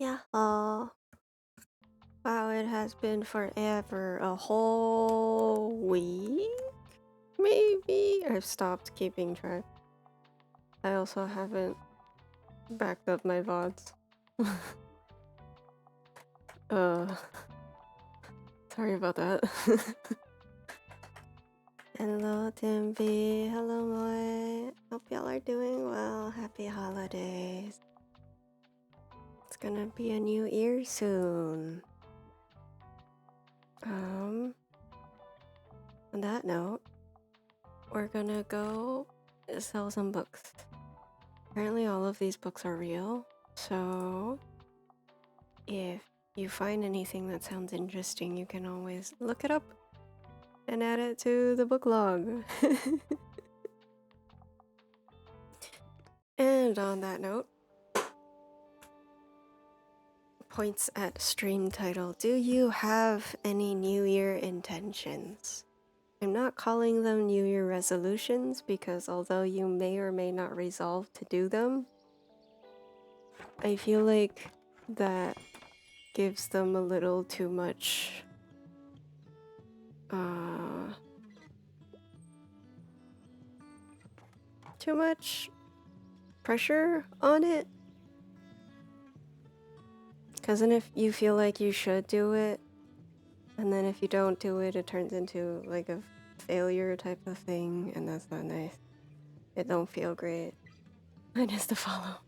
Yeah. Wow, it has been forever. A whole week? Maybe? I've stopped keeping track. I also haven't backed up my VODs. uh, sorry about that. Hello, Timby. Hello, Moy. Hope y'all are doing well. Happy holidays. It's gonna be a new year soon. On that note, we're gonna go sell some books. Apparently all of these books are real, so if you find anything that sounds interesting, you can always look it up and add it to the book log. And on that note, points at stream title. Do you have any New Year intentions? I'm not calling them New Year resolutions because although you may or may not resolve to do them, I feel like that gives them a little too much pressure on it. Because then if you feel like you should do it, and then if you don't do it, it turns into like a failure type of thing, and that's not nice. It don't feel great. Mine is to follow.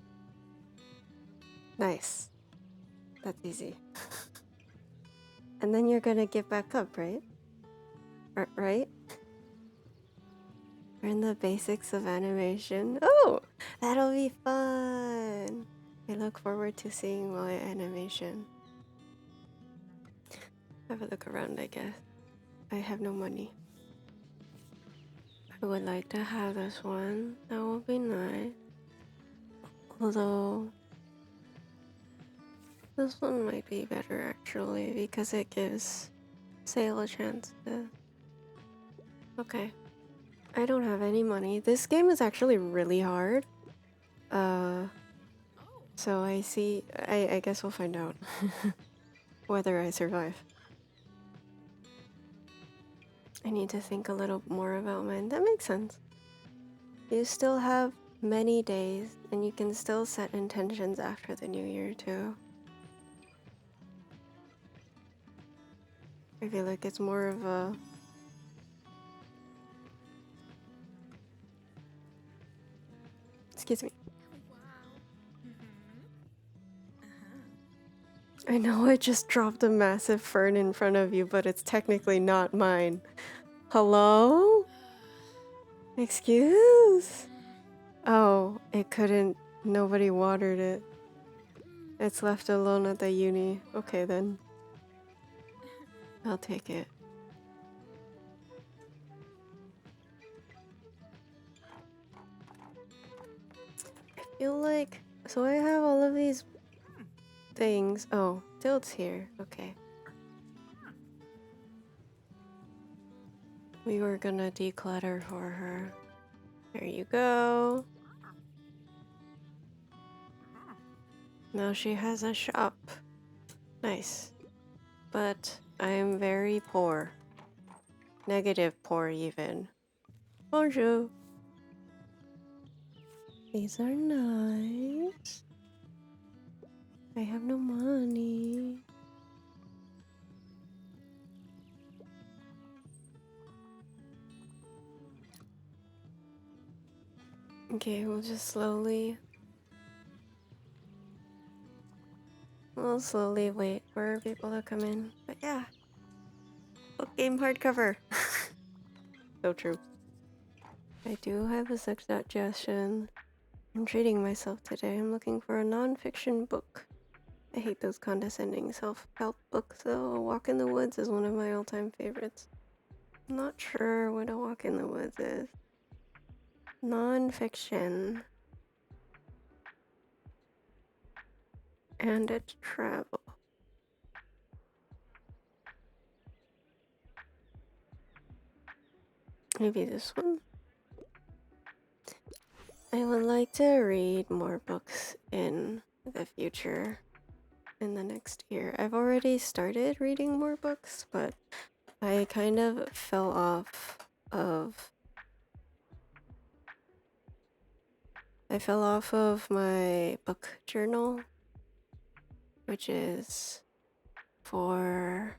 Nice. That's easy. And then you're gonna get back up, right? Right? Learn the basics of animation. Oh, that'll be fun. I look forward to seeing my animation. Have a look around, I guess. I have no money. I would like to have this one. That would be nice. Although, this one might be better actually because it gives Sale a chance to... Okay. I don't have any money. This game is actually really hard. So I guess we'll find out whether I survive. I need to think a little more about mine. That makes sense. You still have many days, and you can still set intentions after the new year, too. I feel like it's more of a... Excuse me. I know I just dropped a massive fern in front of you, but it's technically not mine. Hello? Excuse? Oh, it couldn't... Nobody watered it. It's left alone at the uni. Okay, then. I'll take it. I feel like... So I have all of these things. Oh, Tilt's here. Okay. We were gonna declutter for her. There you go. Now she has a shop. Nice. But I'm very poor. Negative poor even. Bonjour. These are nice. I have no money. Okay, we'll just slowly... We'll slowly wait for people to come in. But yeah. Book game hardcover. So true. I do have a suggestion. I'm treating myself today. I'm looking for a non-fiction book. I hate those condescending self-help books though. A Walk in the Woods is one of my all-time favorites. I'm not sure what A Walk in the Woods is. Non-fiction. And it's travel. Maybe this one? I would like to read more books in the future. in the next year. I've already started reading more books, but I kind of fell off of my book journal, which is for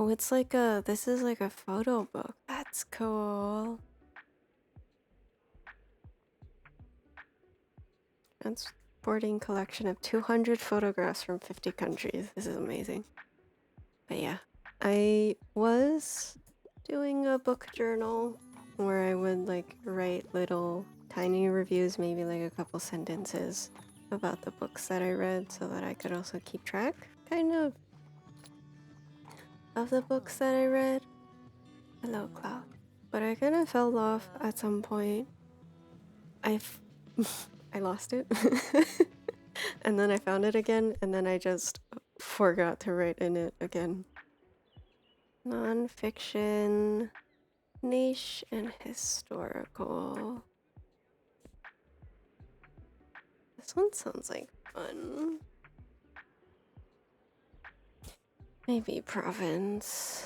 it's like this is like a photo book. That's cool. Transporting collection of 200 photographs from 50 countries. This is amazing. But yeah, I was doing a book journal where I would like write little tiny reviews, maybe like a couple sentences about the books that I read so that I could also keep track kind of the books that I read. Hello, Cloud. But I kind of fell off at some point. I lost it. And then I found it again, and then I just forgot to write in it again. Non-fiction, niche, and historical. This one sounds like fun. Maybe province.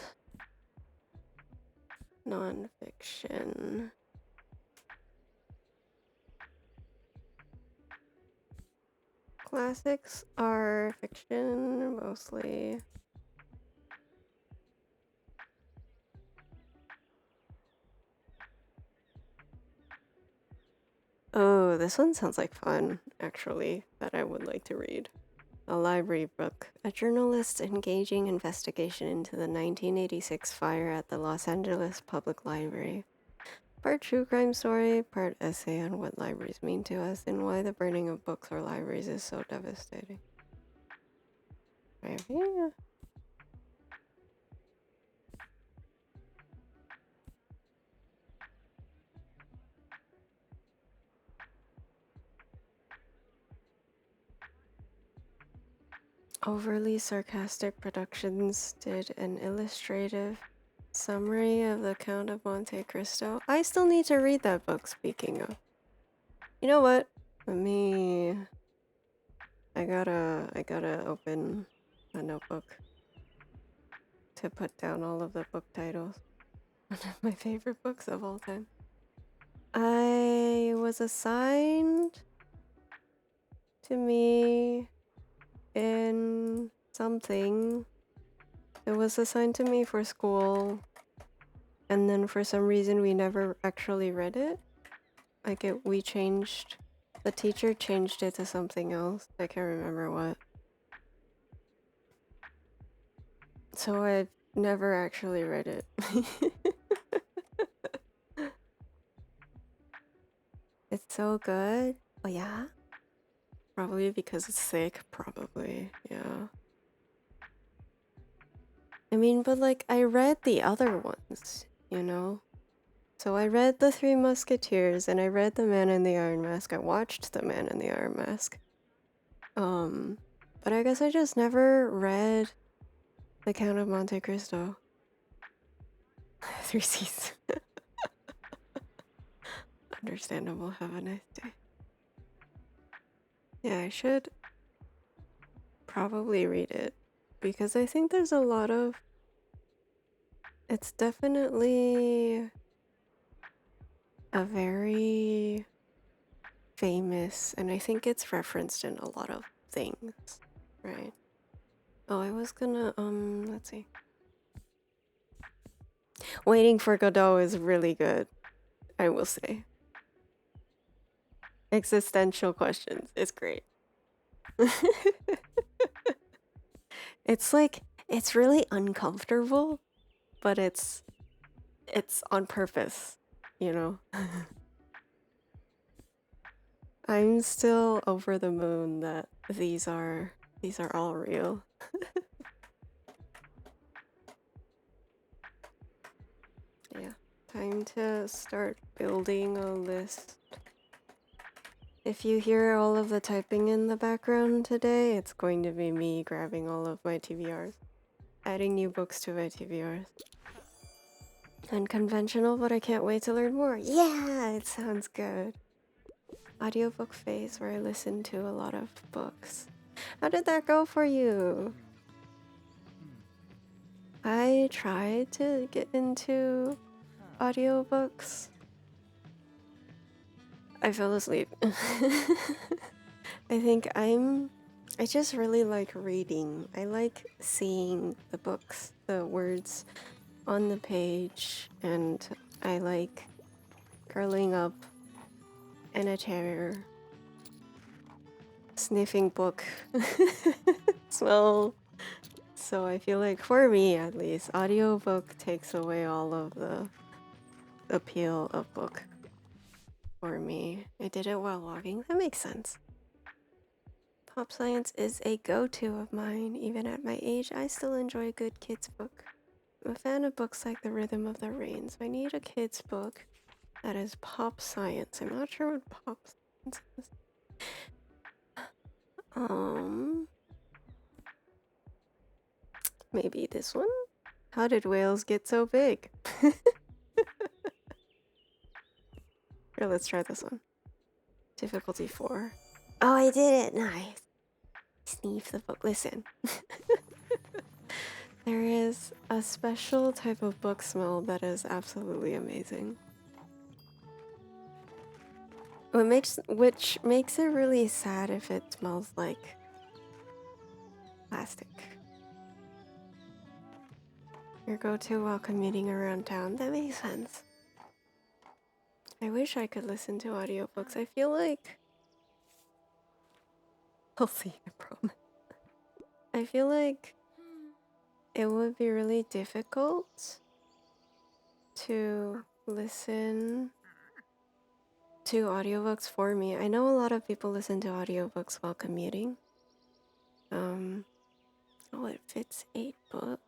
Non-fiction. Classics are fiction, mostly. Oh, this one sounds like fun, actually, that I would like to read. A library book. A journalist's engaging investigation into the 1986 fire at the Los Angeles Public Library. Part true crime story, part essay on what libraries mean to us and why the burning of books or libraries is so devastating. Right here. Overly Sarcastic Productions did an illustrative summary of the Count of Monte Cristo. I still need to read that book, speaking of. You know what? I gotta open a notebook to put down all of the book titles. One of my favorite books of all time. I was assigned to me in something. It was assigned to me for school, and then for some reason we never actually read it. Like the teacher changed it to something else. I can't remember what. So I've never actually read it. It's so good. Oh yeah? Probably because it's thick, probably. Yeah. I mean, but like I read the other ones, you know? So I read The Three Musketeers and I read The Man in the Iron Mask. I watched The Man in the Iron Mask. But I guess I just never read The Count of Monte Cristo. 3 C's. Understandable. Have a nice day. Yeah, I should probably read it because I think there's a lot of. It's definitely a very famous, and I think it's referenced in a lot of things, right? Oh, I was gonna, let's see. Waiting for Godot is really good, I will say. Existential questions is great. It's like, it's really uncomfortable, but it's on purpose, you know? I'm still over the moon that these are all real. Yeah, time to start building a list. If you hear all of the typing in the background today, it's going to be me grabbing all of my TBRs, adding new books to my TBRs. Unconventional, but I can't wait to learn more. Yeah, it sounds good. Audiobook phase where I listen to a lot of books. How did that go for you? I tried to get into audiobooks. I fell asleep. I think I just really like reading. I like seeing the books, the words on the page, and I like curling up in a chair, sniffing book smell. So I feel like, for me at least, audiobook takes away all of the appeal of book for me. I did it while walking. That makes sense. Pop science is a go-to of mine. Even at my age, I still enjoy a good kids book. I'm a fan of books like The Rhythm of the Rain, so I need a kids book that is pop science. I'm not sure what pop science is. Maybe this one? How did whales get so big? Here, let's try this one. Difficulty 4. Oh, I did it! Nice! Sneeze the book. Listen. There is a special type of book smell that is absolutely amazing. Which makes it really sad if it smells like plastic. Your go-to while commuting around town. That makes sense. I wish I could listen to audiobooks. I feel like... I'll see, I promise. I feel like it would be really difficult to listen to audiobooks for me. I know a lot of people listen to audiobooks while commuting. Oh, it fits 8 books.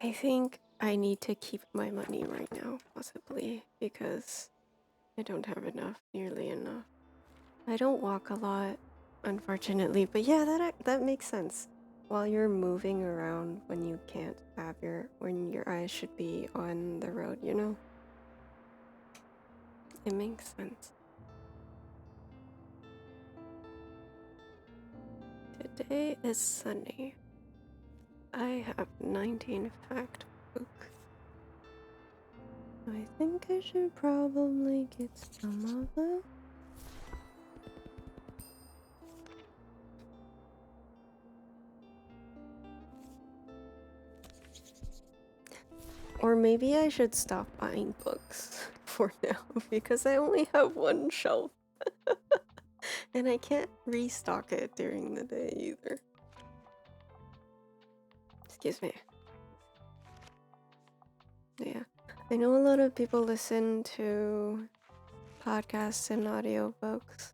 I think I need to keep my money right now, possibly, because I don't have nearly enough. I don't walk a lot, unfortunately, but yeah, that makes sense. While you're moving around when you can't have when your eyes should be on the road, you know? It makes sense. Today is Sunday. I have 19 fact book. I think I should probably get some of it. Or maybe I should stop buying books for now because I only have one shelf. And I can't restock it during the day either. Excuse me. Yeah. I know a lot of people listen to podcasts and audiobooks.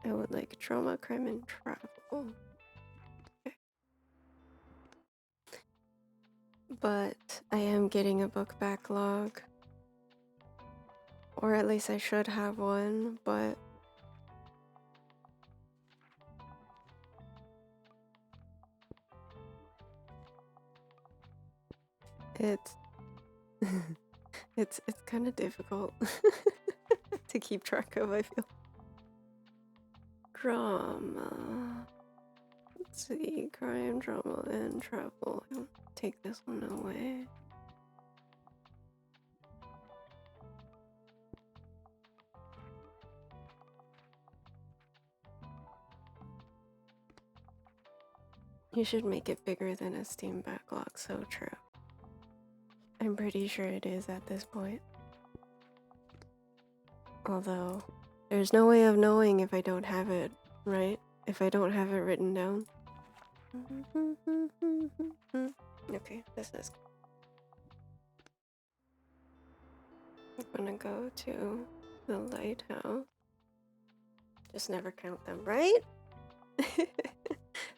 I would like drama, crime, and travel. Okay. But I am getting a book backlog. Or at least I should have one, but it's it's kind of difficult to keep track of, I feel. Drama. Let's see, crime, drama, and travel. I'll take this one away. You should make it bigger than a Steam backlog, so true. I'm pretty sure it is at this point. Although, there's no way of knowing if I don't have it, right? If I don't have it written down. Okay, this is... I'm gonna go to the lighthouse. Just never count them, right?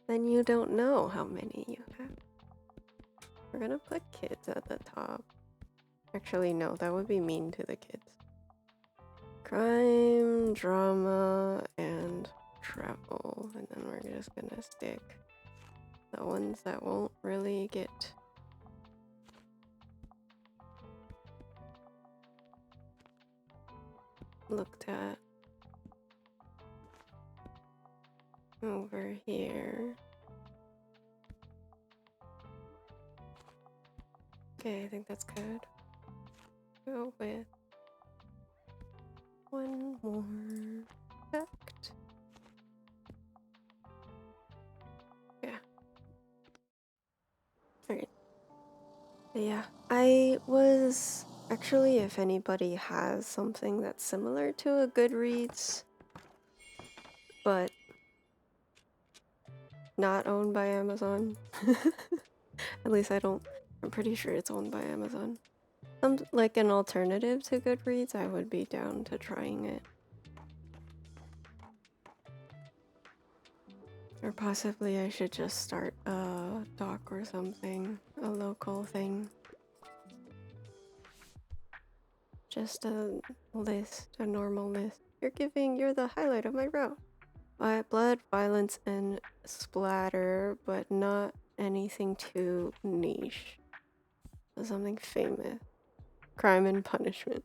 Then you don't know how many you have. We're gonna put kids at the top. Actually, no, that would be mean to the kids. Crime, drama, and travel. And then we're just gonna stick the ones that won't really get looked at over here. Okay, I think that's good. Go with one more effect. Yeah. Alright. Yeah, I was actually, if anybody has something that's similar to a Goodreads, but not owned by Amazon. At least I'm pretty sure it's owned by Amazon. Like an alternative to Goodreads, I would be down to trying it. Or possibly I should just start a doc or something, a local thing. Just a list, a normal list. You're the highlight of my route. Blood, violence, and splatter, but not anything too niche. So something famous. Crime and Punishment.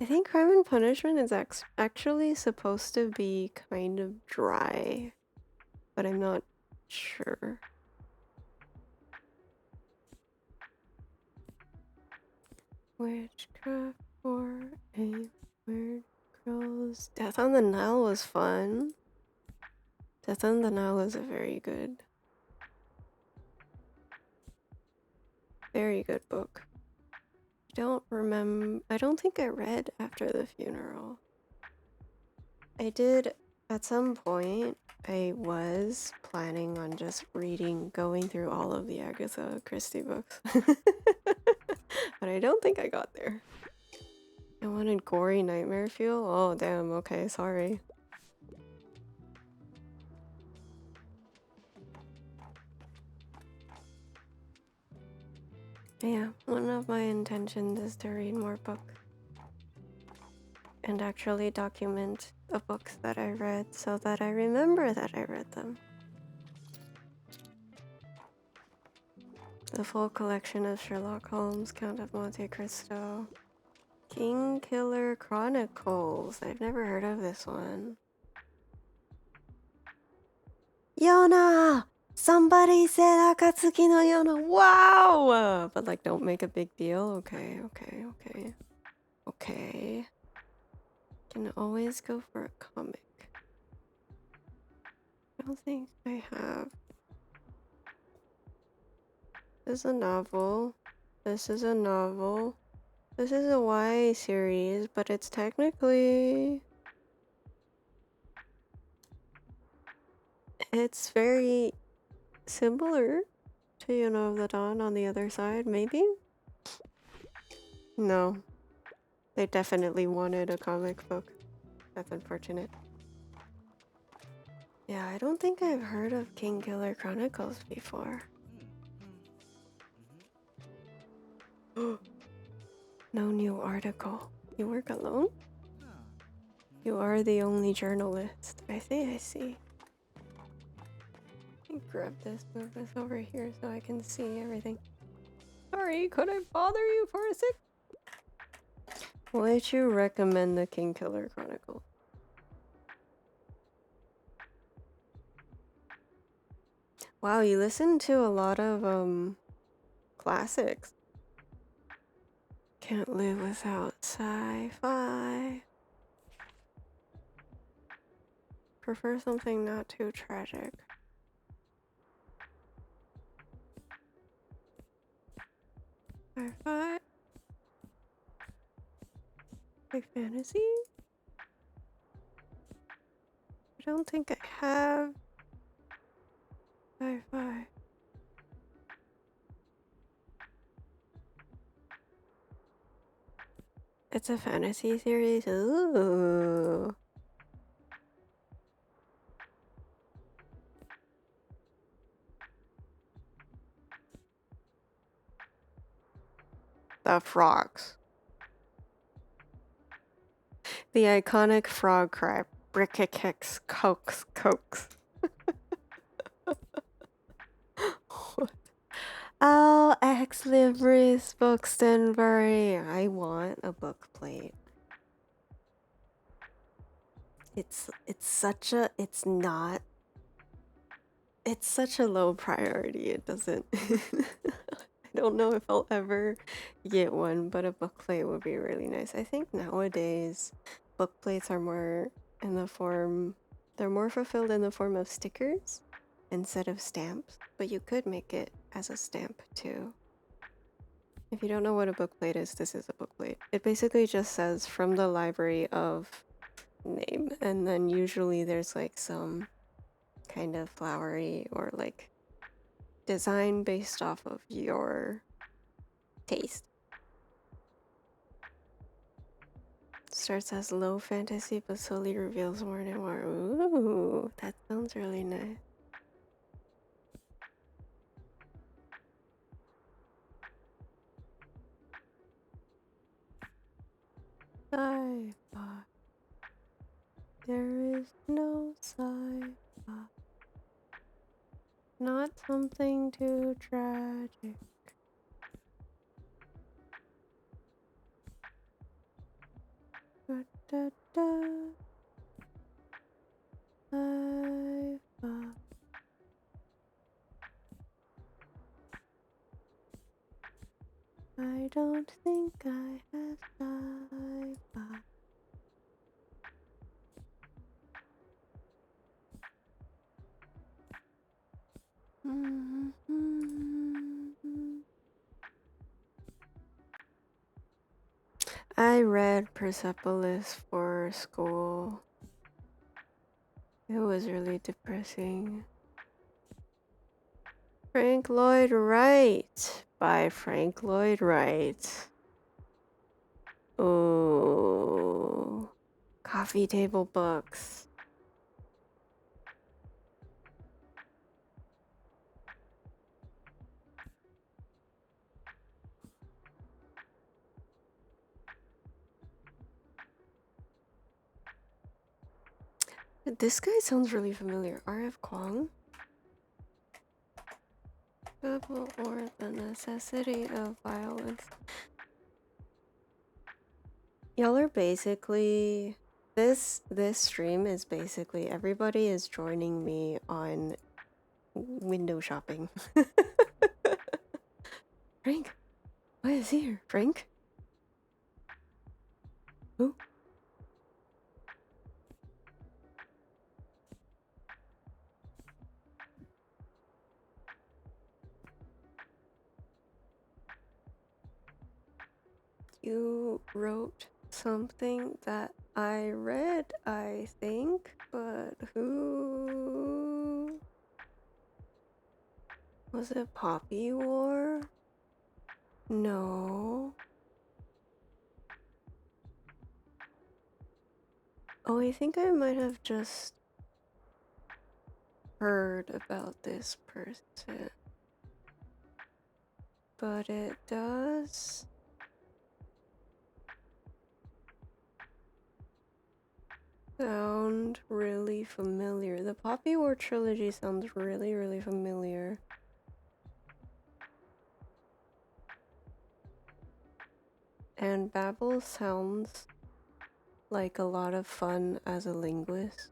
I think Crime and Punishment is actually supposed to be kind of dry, but I'm not sure. Witchcraft for a weird girl's Death on the Nile was fun. Death on the Nile was a very good book. I don't think I read After the Funeral. I did at some point. I was planning on just going through all of the Agatha Christie books. But I don't think I got there. I wanted gory nightmare fuel? Oh damn, okay, sorry. Yeah, one of my intentions is to read more books. And actually document the books that I read so that I remember that I read them. The full collection of Sherlock Holmes, Count of Monte Cristo, King Killer Chronicles. I've never heard of this one. Yona! Somebody said Akatsuki no Yona. Wow! But like, don't make a big deal. Okay. Can always go for a comic. I don't think I have. This is a novel. This is a novel. This is a YA series, but it's technically... It's very similar to Yona of the Dawn on the other side, maybe? No. They definitely wanted a comic book. That's unfortunate. Yeah, I don't think I've heard of King Killer Chronicles before. No new article. You work alone? You are the only journalist. I see. Let me grab this, move this over here so I can see everything. Sorry, could I bother you for a sec? Would you recommend the King Killer Chronicle? Wow, you listen to a lot of classics. Can't live without sci-fi. Prefer something not too tragic. Sci-fi? Like fantasy? I don't think I have sci-fi. It's a fantasy series? Ooh. The frogs. The iconic frog cry. Brickakix, cokes. Oh, Ex Libris Bookstanbury. I want a book plate. it's such a it's such a low priority. It doesn't I don't know if I'll ever get one, but a book plate would be really nice. I think nowadays book plates are more in the form, they're more fulfilled in the form of stickers instead of stamps, but you could make it as a stamp too. If you don't know what a book plate is, this is a book plate. It basically just says from the library of name, and then usually there's like some kind of flowery or like design based off of your taste. Starts as low fantasy but slowly reveals more and more. Ooh, that sounds really nice. Sci-fi. There is no sci-fi. Not something too tragic. Da, da, da. Sci-fi. I don't think I have sci-fi. I read Persepolis for school. It was really depressing. Frank Lloyd Wright by Frank Lloyd Wright. Oh, coffee table books. This guy sounds really familiar. R.F. Kuang? Babel or the necessity of violence. Y'all are basically this stream is basically everybody is joining me on window shopping. Frank, what is here? Frank? Who? You wrote something that I read, I think, but who? Was it Poppy War? No. Oh, I think I might have just heard about this person. But it does sound really familiar. The Poppy War trilogy sounds really, really familiar. And Babel sounds like a lot of fun as a linguist.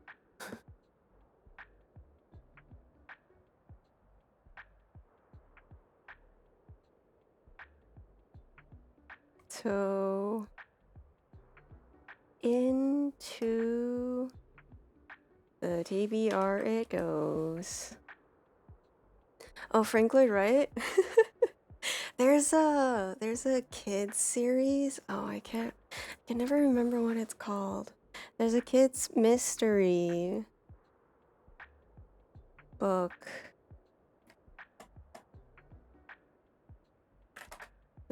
So into the TBR it goes. Oh, Frank Lloyd Wright? There's a kids series. Oh, I can never remember what it's called. There's a kids mystery book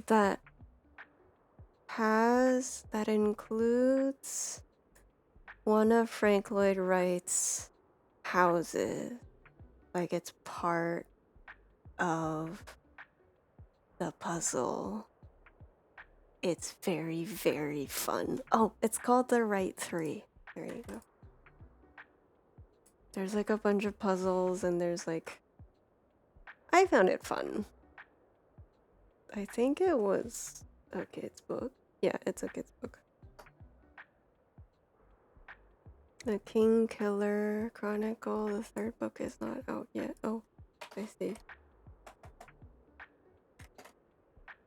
that includes one of Frank Lloyd Wright's houses. Like it's part of the puzzle. It's very, very fun. Oh, it's called The Right 3. There you go. There's like a bunch of puzzles and there's like... I found it fun. I think it was a kid's book. Yeah, it's a kid's book. The King Killer Chronicle, the third book is not out yet. Oh, I see.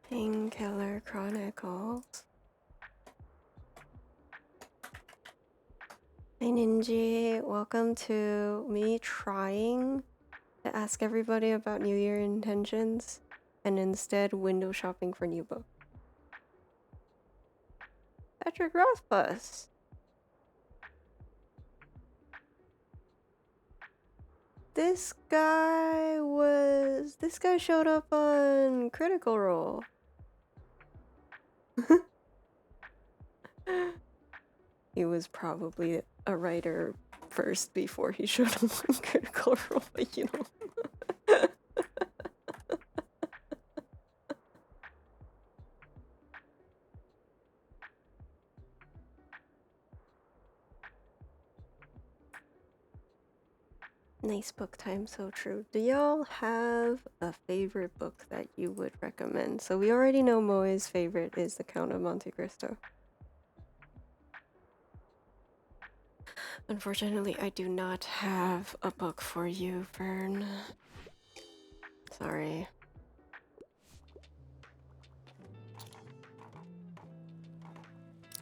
King Killer Chronicles. Hey Ninja, welcome to me trying to ask everybody about New Year intentions and instead window shopping for new books. Patrick Rothfuss. This guy showed up on Critical Role. He was probably a writer first before he showed up on Critical Role, but you know. Nice book time, so true. Do y'all have a favorite book that you would recommend? So we already know Moe's favorite is The Count of Monte Cristo. Unfortunately, I do not have a book for you, Fern. Sorry.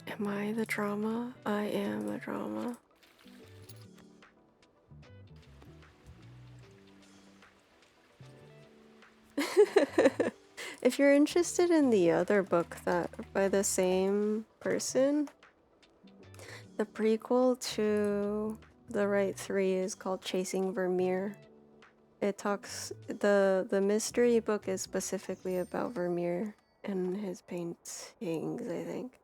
Am I the drama? I am the drama. If you're interested in the other book that by the same person, the prequel to The Right Three is called Chasing Vermeer. It talks the mystery book is specifically about Vermeer and his paintings, I think.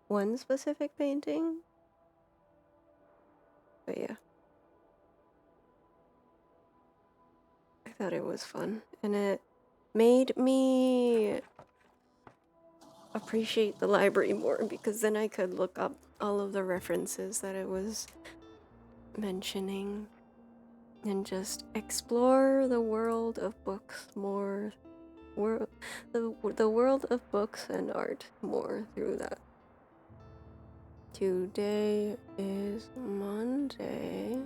One specific painting? But yeah. I thought it was fun. And it made me appreciate the library more because then I could look up all of the references that it was mentioning and just explore the world of books more, the world of books and art more through that. Today is Monday.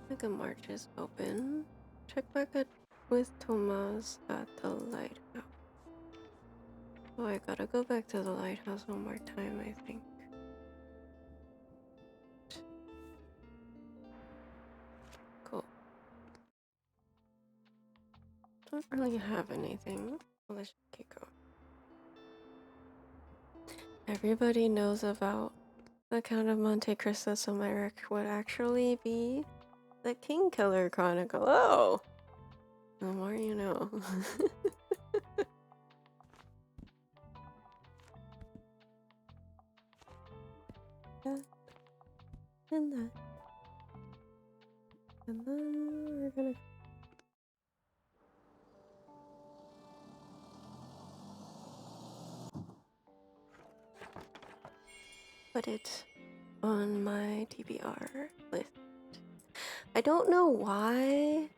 I think a March is open. Check back with Tomas at the lighthouse. Oh, I gotta go back to the lighthouse one more time, I think. Cool. Don't really have anything. Well, let's just keep going. Everybody knows about The Count of Monte Cristo, so my rec would actually be The King Killer Chronicle. Oh! The more you know. That and that. And then we're gonna put it on my TBR list. I don't know why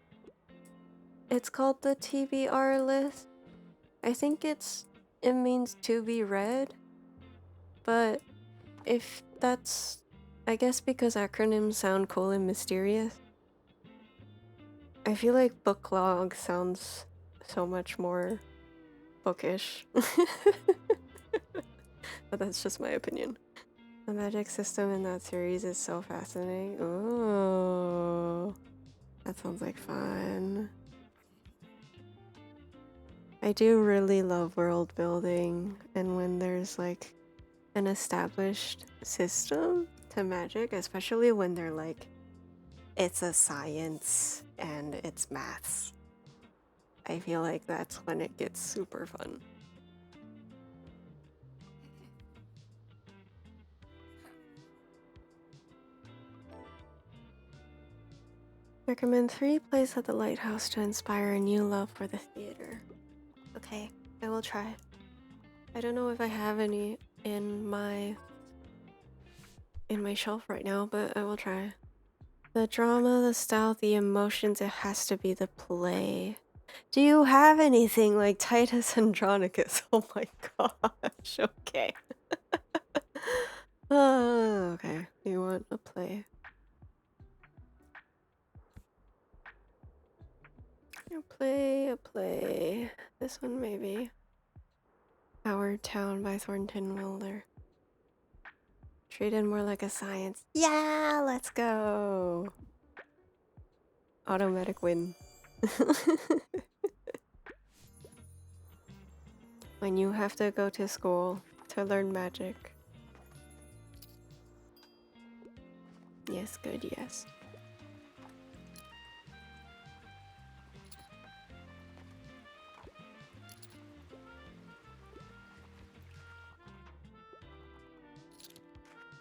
it's called the TBR list. I think it means to be read, but if that's, I guess because acronyms sound cool and mysterious, I feel like book log sounds so much more bookish. But that's just my opinion. The magic system in that series is so fascinating. Oh, that sounds like fun. I do really love world building, and when there's like an established system to magic, especially when they're like, it's a science and it's maths. I feel like that's when it gets super fun. Recommend 3 plays at the lighthouse to inspire a new love for the theater. Okay, I will try. I don't know if I have any in my shelf right now, but I will try. The drama, the style, the emotions, it has to be the play. Do you have anything like Titus Andronicus? Oh my gosh. Okay. Okay. You want to play? A play. This one maybe. Howard Town by Thornton Wilder. Treated more like a science. Yeah, let's go. Automatic win. When you have to go to school to learn magic. Yes, good, yes.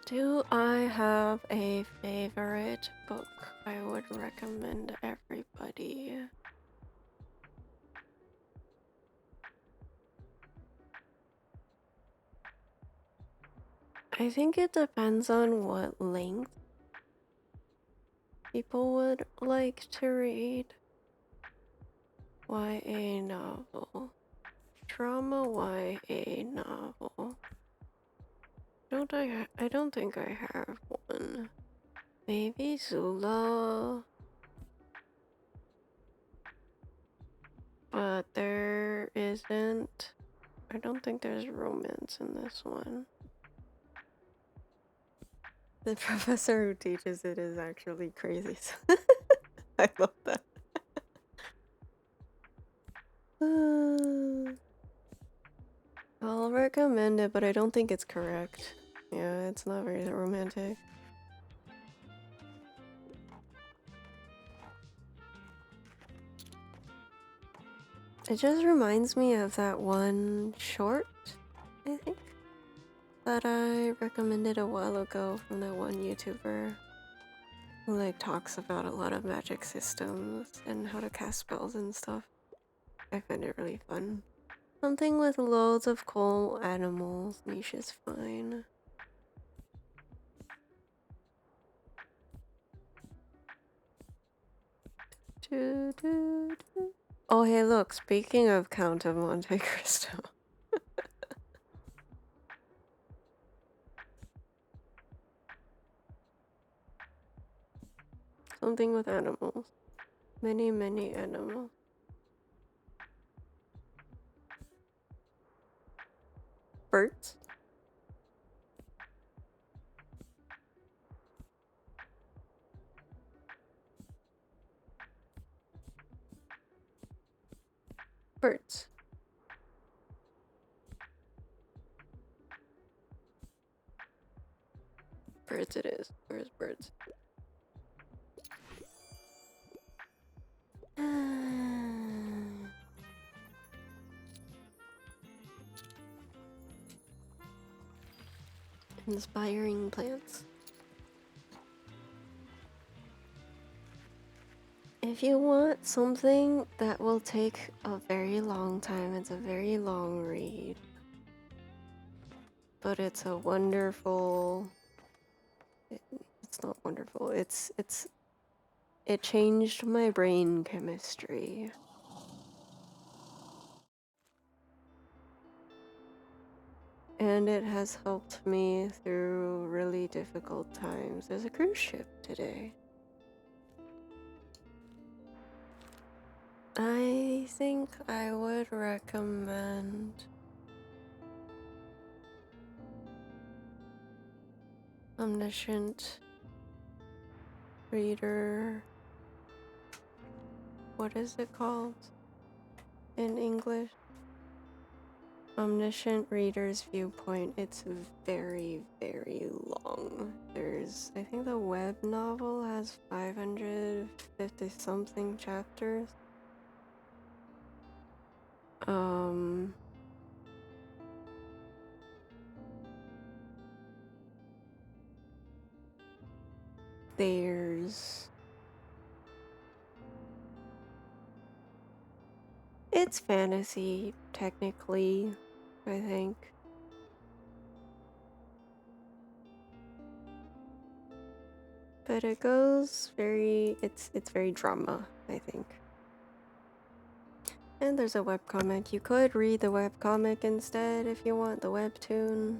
Do I have a favorite book I would recommend everybody? I think it depends on what length people would like to read. YA novel. Drama YA novel. I don't think I have one. Maybe Zula. But there isn't. I don't think there's romance in this one. The professor who teaches it is actually crazy. I love that. I'll recommend it, but I don't think it's correct. Yeah, it's not very romantic. It just reminds me of that one short, I think, that I recommended a while ago from that one YouTuber who like talks about a lot of magic systems and how to cast spells and stuff. I find it really fun. Something with loads of cool animals. Niche is fine. Oh, hey, look. Speaking of Count of Monte Cristo. Something with animals. Many, many animals. Birds? Birds. Birds it is. Where's birds? Inspiring plants. If you want something that will take a very long time, it's a very long read. But it's a wonderful... It's not wonderful. It changed my brain chemistry. And it has helped me through really difficult times. There's a cruise ship today. I think I would recommend Omniscient Reader. What is it called in English? Omniscient Reader's Viewpoint. It's very, very long. I think the web novel has 550 something chapters. It's fantasy, technically, I think. But it goes it's very drama, I think. And there's a webcomic. You could read the webcomic instead if you want the webtoon.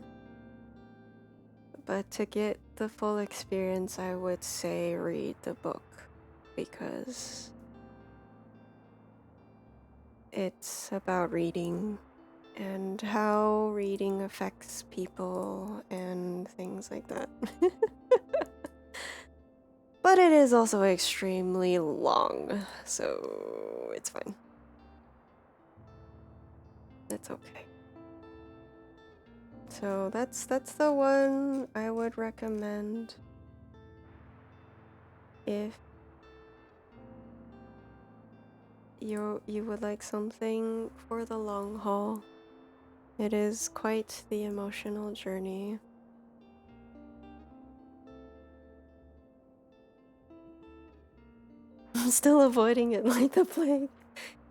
But to get the full experience, I would say read the book because it's about reading and how reading affects people and things like that. But it is also extremely long, so it's fine. It's okay. So that's the one I would recommend if you would like something for the long haul. It is quite the emotional journey. I'm still avoiding it like the plague,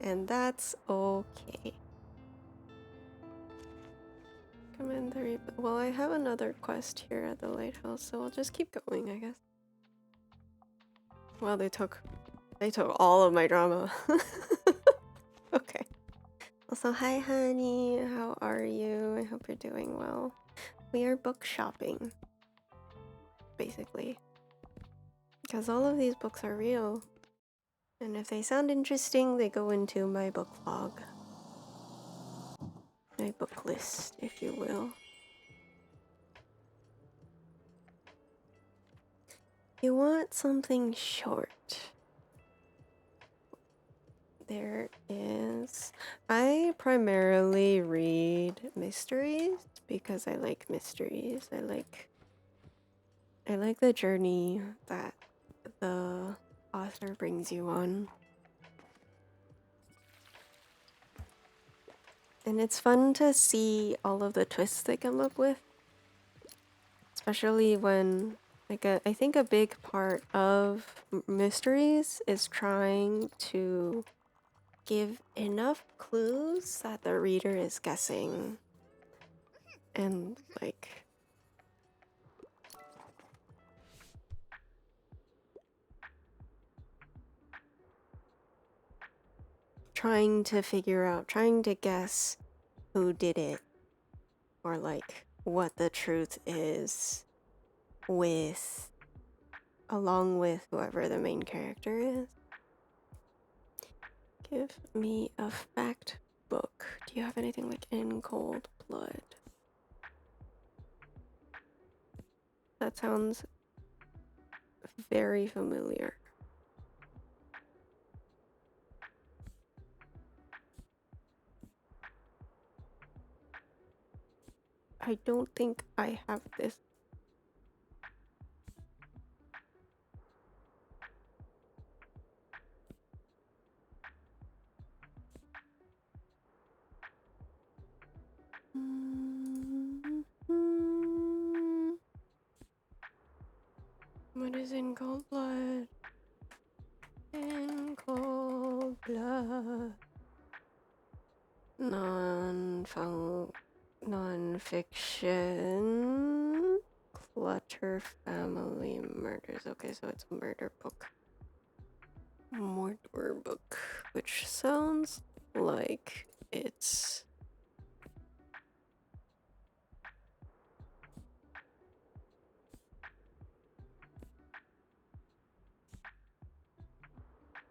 and that's okay. Commentary. Well, I have another quest here at the lighthouse, so I'll just keep going, I guess. Well, they took all of my drama. Okay. Also, hi honey, how are you? I hope you're doing well. We are book shopping, basically. Because all of these books are real. And if they sound interesting, they go into my book log. My book list, if you will. You want something short. There is... I primarily read mysteries because I like mysteries. I like the journey that the author brings you on. And it's fun to see all of the twists they come up with. Especially when, like, I think a big part of mysteries is trying to give enough clues that the reader is guessing. And, like, trying to guess who did it. Or, like, what the truth is along with whoever the main character is. Give me a fact book. Do you have anything like In Cold Blood? That sounds very familiar. I don't think I have this. What is In Cold Blood? In Cold Blood. Non-fiction. Clutter Family Murders. Okay, so it's a murder book. Murder book, which sounds like it's...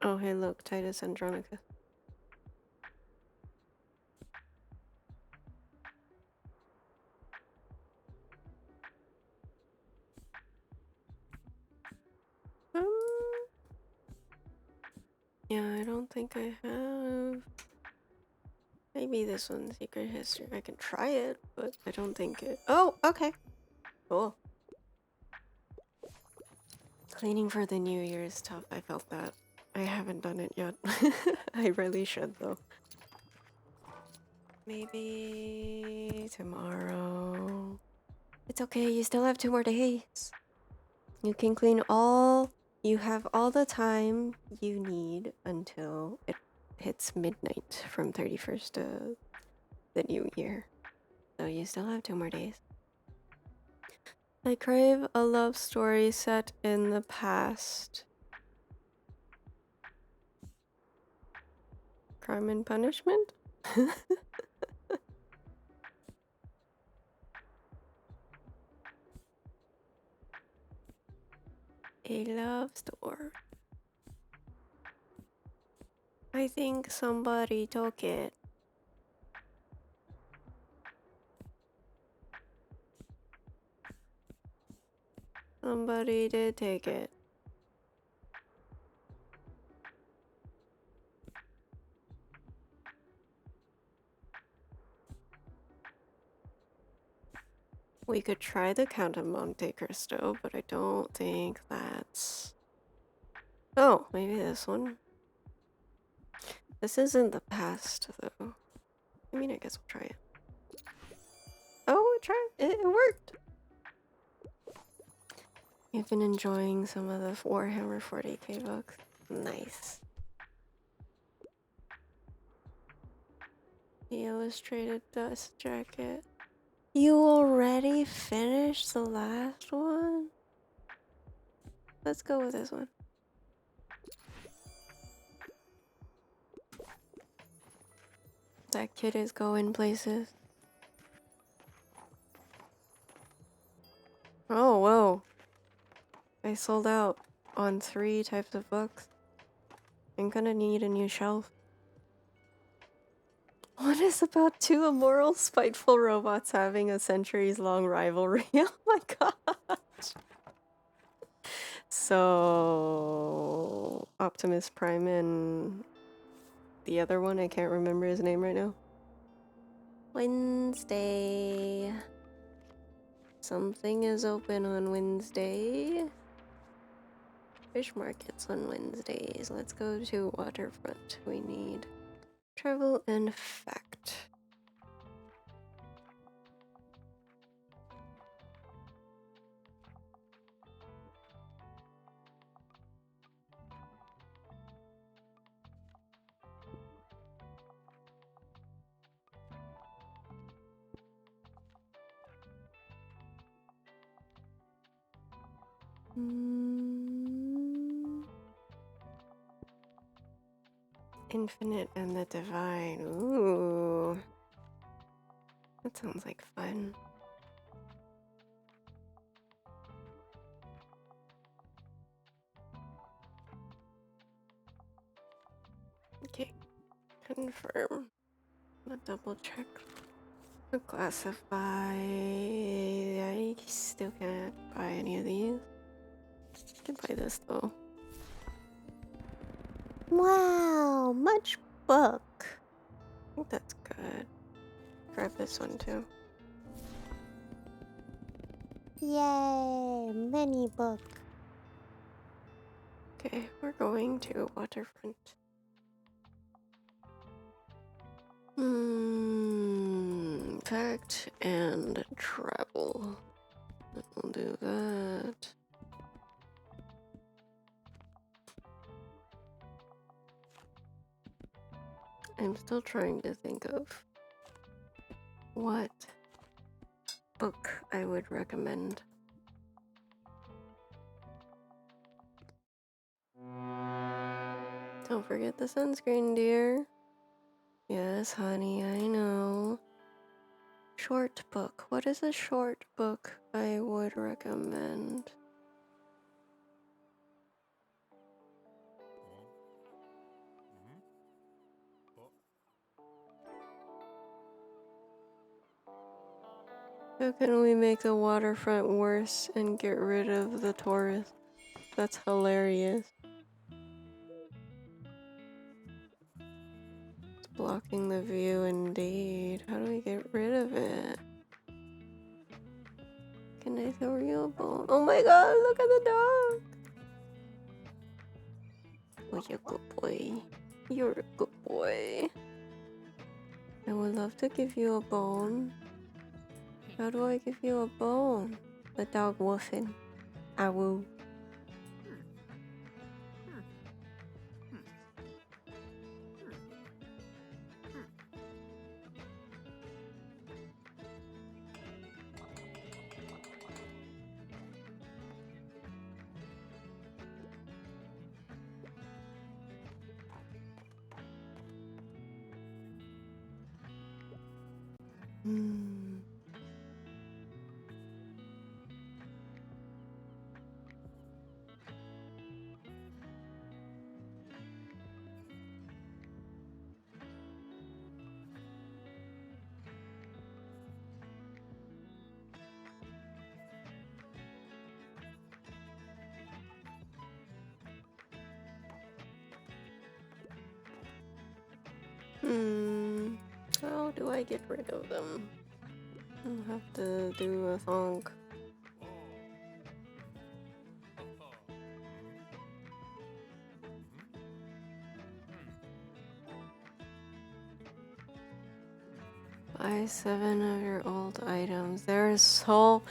Oh, hey, look, Titus Andronicus. Yeah, I don't think I have. Maybe this one's Secret History. I can try it, but I don't think it... Oh, okay. Cool. Cleaning for the new year is tough. I felt that. I haven't done it yet. I really should, though. Maybe tomorrow. It's okay, you still have 2 more days. You can clean all... You have all the time you need until it hits midnight from 31st to the new year. So you still have 2 more days. I crave a love story set in the past. Crime and punishment? A love store. I think somebody took it. Somebody did take it. We could try the Count of Monte Cristo, but I don't think that's... Oh, maybe this one. This isn't the past, though. I mean, I guess we'll try it. Oh, it worked! You've been enjoying some of the Warhammer 40k books. Nice. The illustrated dust jacket. You already finished the last one? Let's go with this one. That kid is going places. Oh, whoa. I sold out on 3 types of books. I'm gonna need a new shelf. What is about 2 immoral, spiteful robots having a centuries-long rivalry? Oh my gosh. So... Optimus Prime and... the other one, I can't remember his name right now. Wednesday. Something is open on Wednesday. Fish markets on Wednesdays. Let's go to Waterfront. We need travel and fact. Infinite and the Divine. Ooh. That sounds like fun. Okay. Confirm. I'll double check. Classify. I still can't buy any of these. I can buy this though. Wow, much book. I think that's good. Grab this one too. Yay, mini book. Okay, we're going to Waterfront. Fact and travel. We'll do that. I'm still trying to think of what book I would recommend. Don't forget the sunscreen, dear. Yes, honey, I know. Short book. What is a short book I would recommend? How can we make the waterfront worse and get rid of the tourists? That's hilarious. It's blocking the view indeed. How do we get rid of it? Can I throw you a bone? Oh my god, look at the dog! Oh, you're a good boy. You're a good boy. I would love to give you a bone. How do I give you a bone? The dog woofing. I will. Hmm. How do I get rid of them? I'll have to do a song. Buy 7 of your old items. They're so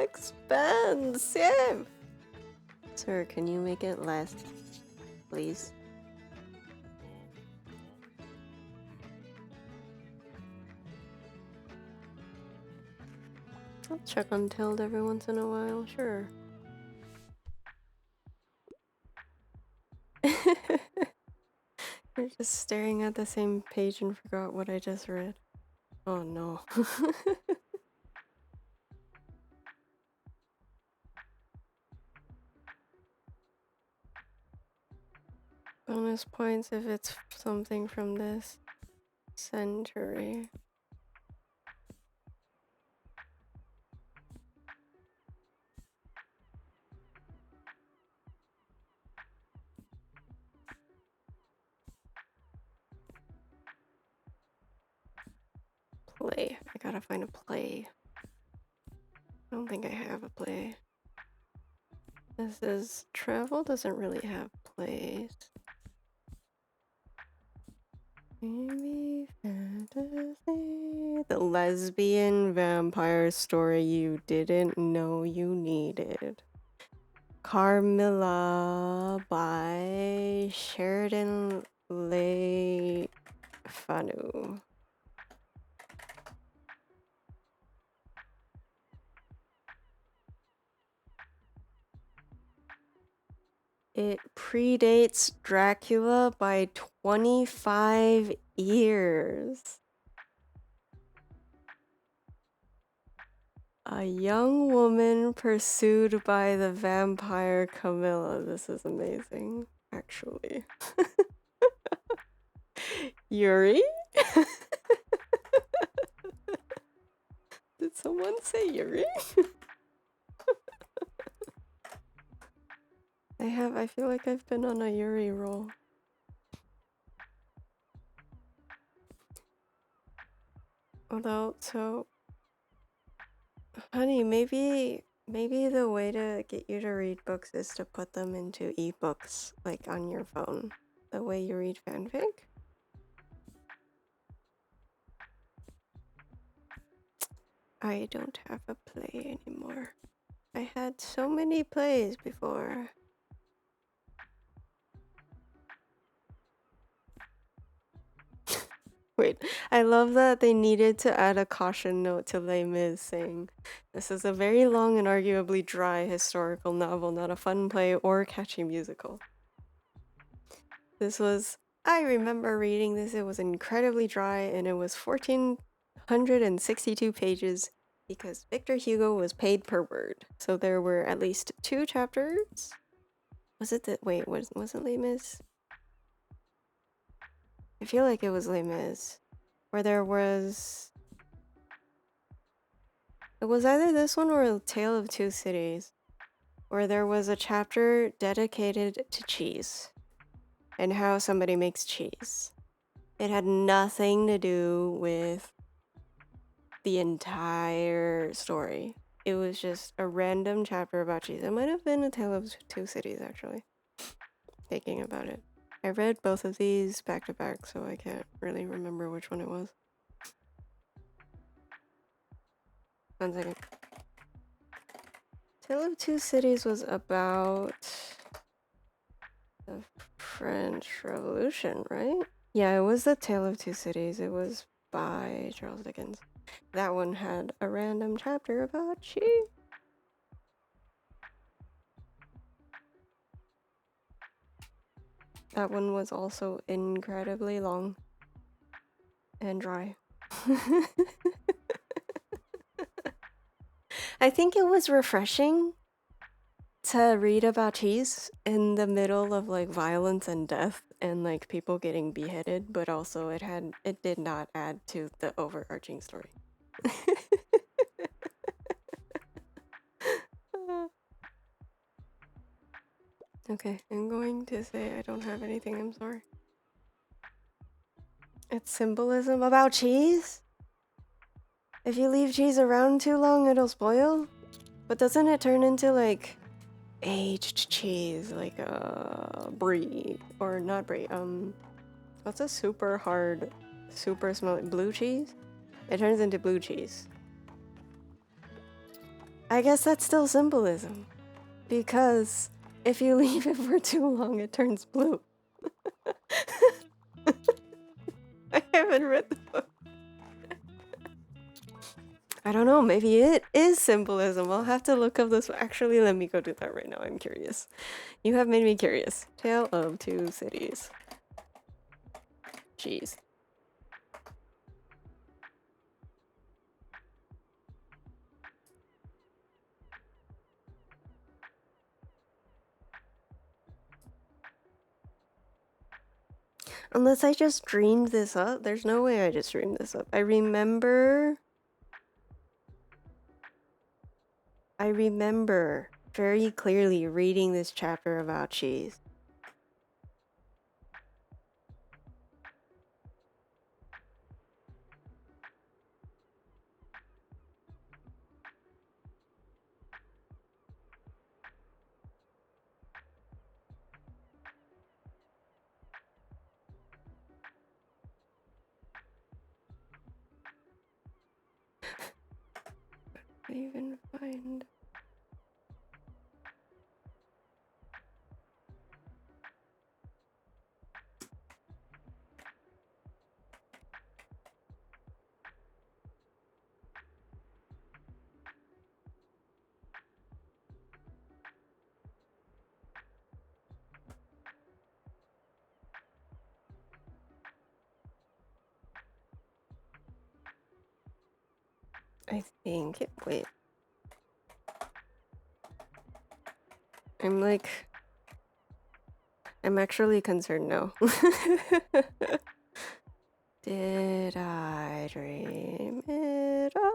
expensive. Sir, can you make it less, please? I'll check on Tild every once in a while, sure. You're just staring at the same page and forgot what I just read. Oh no. Bonus points if it's something from this century. Play. I gotta find a play. I don't think I have a play. This is travel doesn't really have plays. Maybe fantasy. The lesbian vampire story you didn't know you needed. Carmilla by Sheridan Le Fanu. It predates Dracula by 25 years. A young woman pursued by the vampire Camilla. This is amazing, actually. Yuri? Did someone say Yuri? I feel like I've been on a Yuri roll. Although, so... Honey, maybe the way to get you to read books is to put them into ebooks, like on your phone. The way you read fanfic? I don't have a play anymore. I had so many plays before. Wait, I love that they needed to add a caution note to Les Mis saying, "This is a very long and arguably dry historical novel, not a fun play or catchy musical." I remember reading this, it was incredibly dry and it was 1,462 pages because Victor Hugo was paid per word. So there were at least 2 chapters. Was it Les Mis? I feel like it was Les Mis. Where there was... It was either this one or A Tale of Two Cities, where there was a chapter dedicated to cheese and how somebody makes cheese. It had nothing to do with the entire story. It was just a random chapter about cheese. It might have been A Tale of Two Cities, actually, thinking about it. I read both of these back to back, so I can't really remember which one it was. 1 second. Tale of Two Cities was about the French Revolution, right? Yeah, it was The Tale of Two Cities. It was by Charles Dickens. That one had a random chapter about cheese. That one was also incredibly long and dry. I think it was refreshing to read about cheese in the middle of like violence and death and like people getting beheaded, but also it did not add to the overarching story. Okay, I'm going to say I don't have anything, I'm sorry. It's symbolism about cheese? If you leave cheese around too long, it'll spoil? But doesn't it turn into like aged cheese, like brie or not brie? What's a super hard, super smelly blue cheese? It turns into blue cheese. I guess that's still symbolism, because if you leave it for too long, it turns blue. I haven't read the book. I don't know, maybe it is symbolism. I'll have to look up this. Actually, let me go do that right now. I'm curious. You have made me curious. Tale of Two Cities. Cheese. Unless I just dreamed this up. There's no way I just dreamed this up. I remember very clearly reading this chapter about cheese. I even find... I think it... Wait. I'm actually concerned now. Did I dream it up?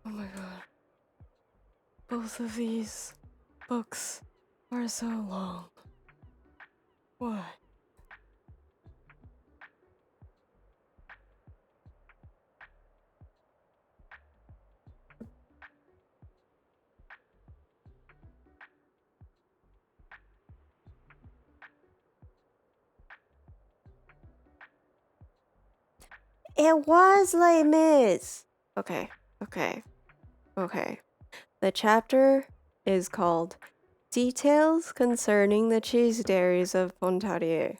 Oh my god. Both of these books are so long. Why? It was Les Mis! Okay. The chapter is called Details Concerning the Cheese Dairies of Pontarlier.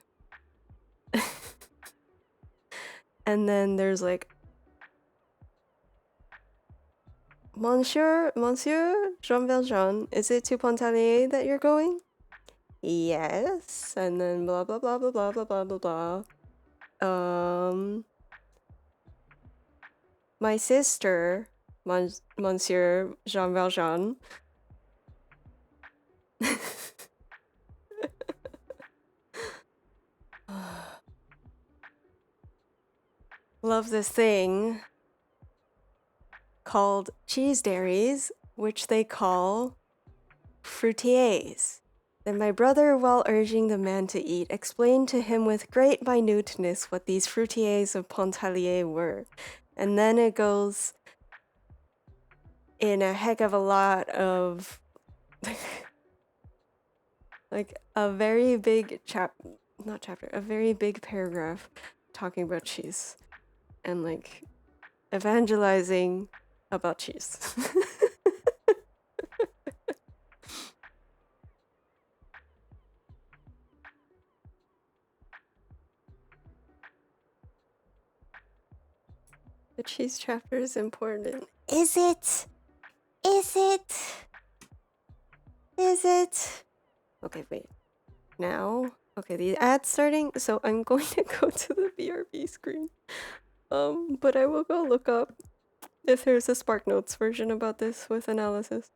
And then there's like, Monsieur Jean Valjean, is it to Pontarlier that you're going? Yes. And then blah blah blah blah blah blah blah blah blah. My sister, Monsieur Jean Valjean. Love this thing called cheese dairies, which they call fruitiers. Then my brother, while urging the man to eat, explained to him with great minuteness what these fruitiers of Pontarlier were. And then it goes in a heck of a lot of like a very big a very big paragraph talking about cheese and like evangelizing about cheese. The cheese chapter is important. Is it? Is it? Is it? Okay, wait. Now? Okay, the ad's starting, so I'm going to go to the BRB screen. But I will go look up if there's a SparkNotes version about this with analysis.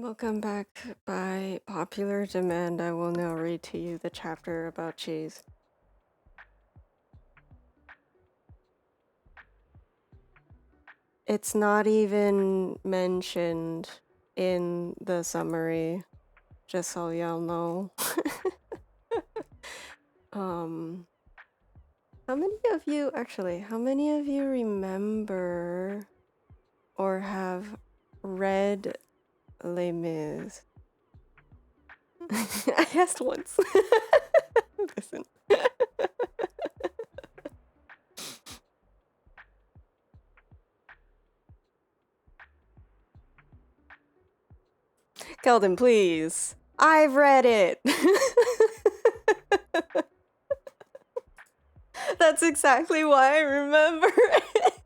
Welcome back. By popular demand, I will now read to you the chapter about cheese. It's not even mentioned in the summary, just so y'all know. How many of you remember or have read Les Mis? I asked once. Listen. Keldon, please. I've read it. That's exactly why I remember it.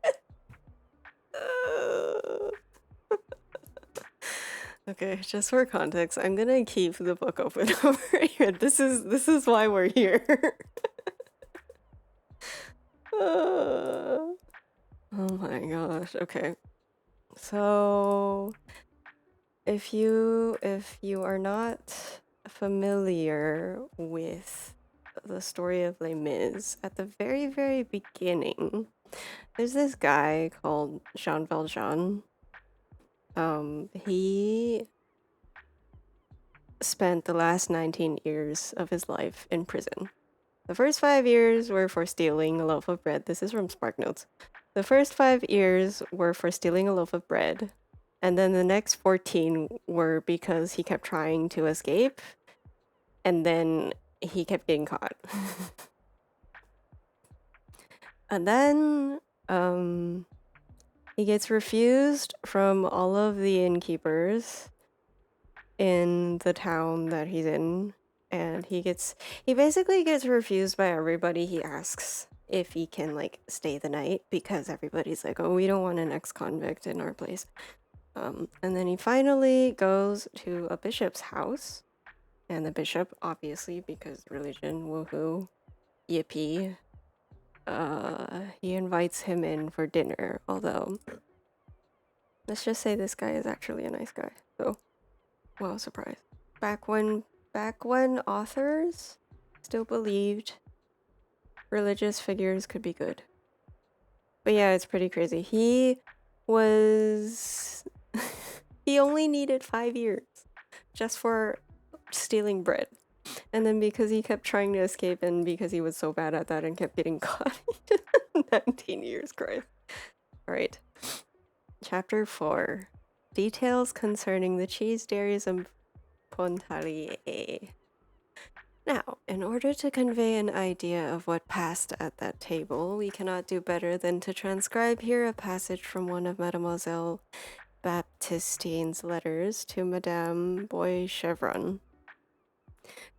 Okay, just for context, I'm gonna keep the book open over here. This is why we're here. Oh my gosh. Okay. So if you are not familiar with the story of Les Mis, at the very, very beginning, there's this guy called Jean Valjean. He spent the last 19 years of his life in prison. The first 5 years were for stealing a loaf of bread. This is from SparkNotes. The first 5 years were for stealing a loaf of bread. And then the next 14 were because he kept trying to escape. And then he kept getting caught. And then he gets refused from all of the innkeepers in the town that he's in. And he basically gets refused by everybody he asks if he can like stay the night, because everybody's like, oh, we don't want an ex-convict in our place. And then he finally goes to a bishop's house, and the bishop, obviously, because religion, woohoo, yippee, he invites him in for dinner, although let's just say this guy is actually a nice guy. So, wow, surprise. Back when authors still believed religious figures could be good. But yeah, it's pretty crazy. He only needed 5 years just for stealing bread. And then because he kept trying to escape, and because he was so bad at that and kept getting caught, 19 years, Christ. Alright. Chapter 4. Details concerning the cheese dairies of Pontarlier. Now, in order to convey an idea of what passed at that table, we cannot do better than to transcribe here a passage from one of Mademoiselle Baptistine's letters to Madame Bois-Chevron,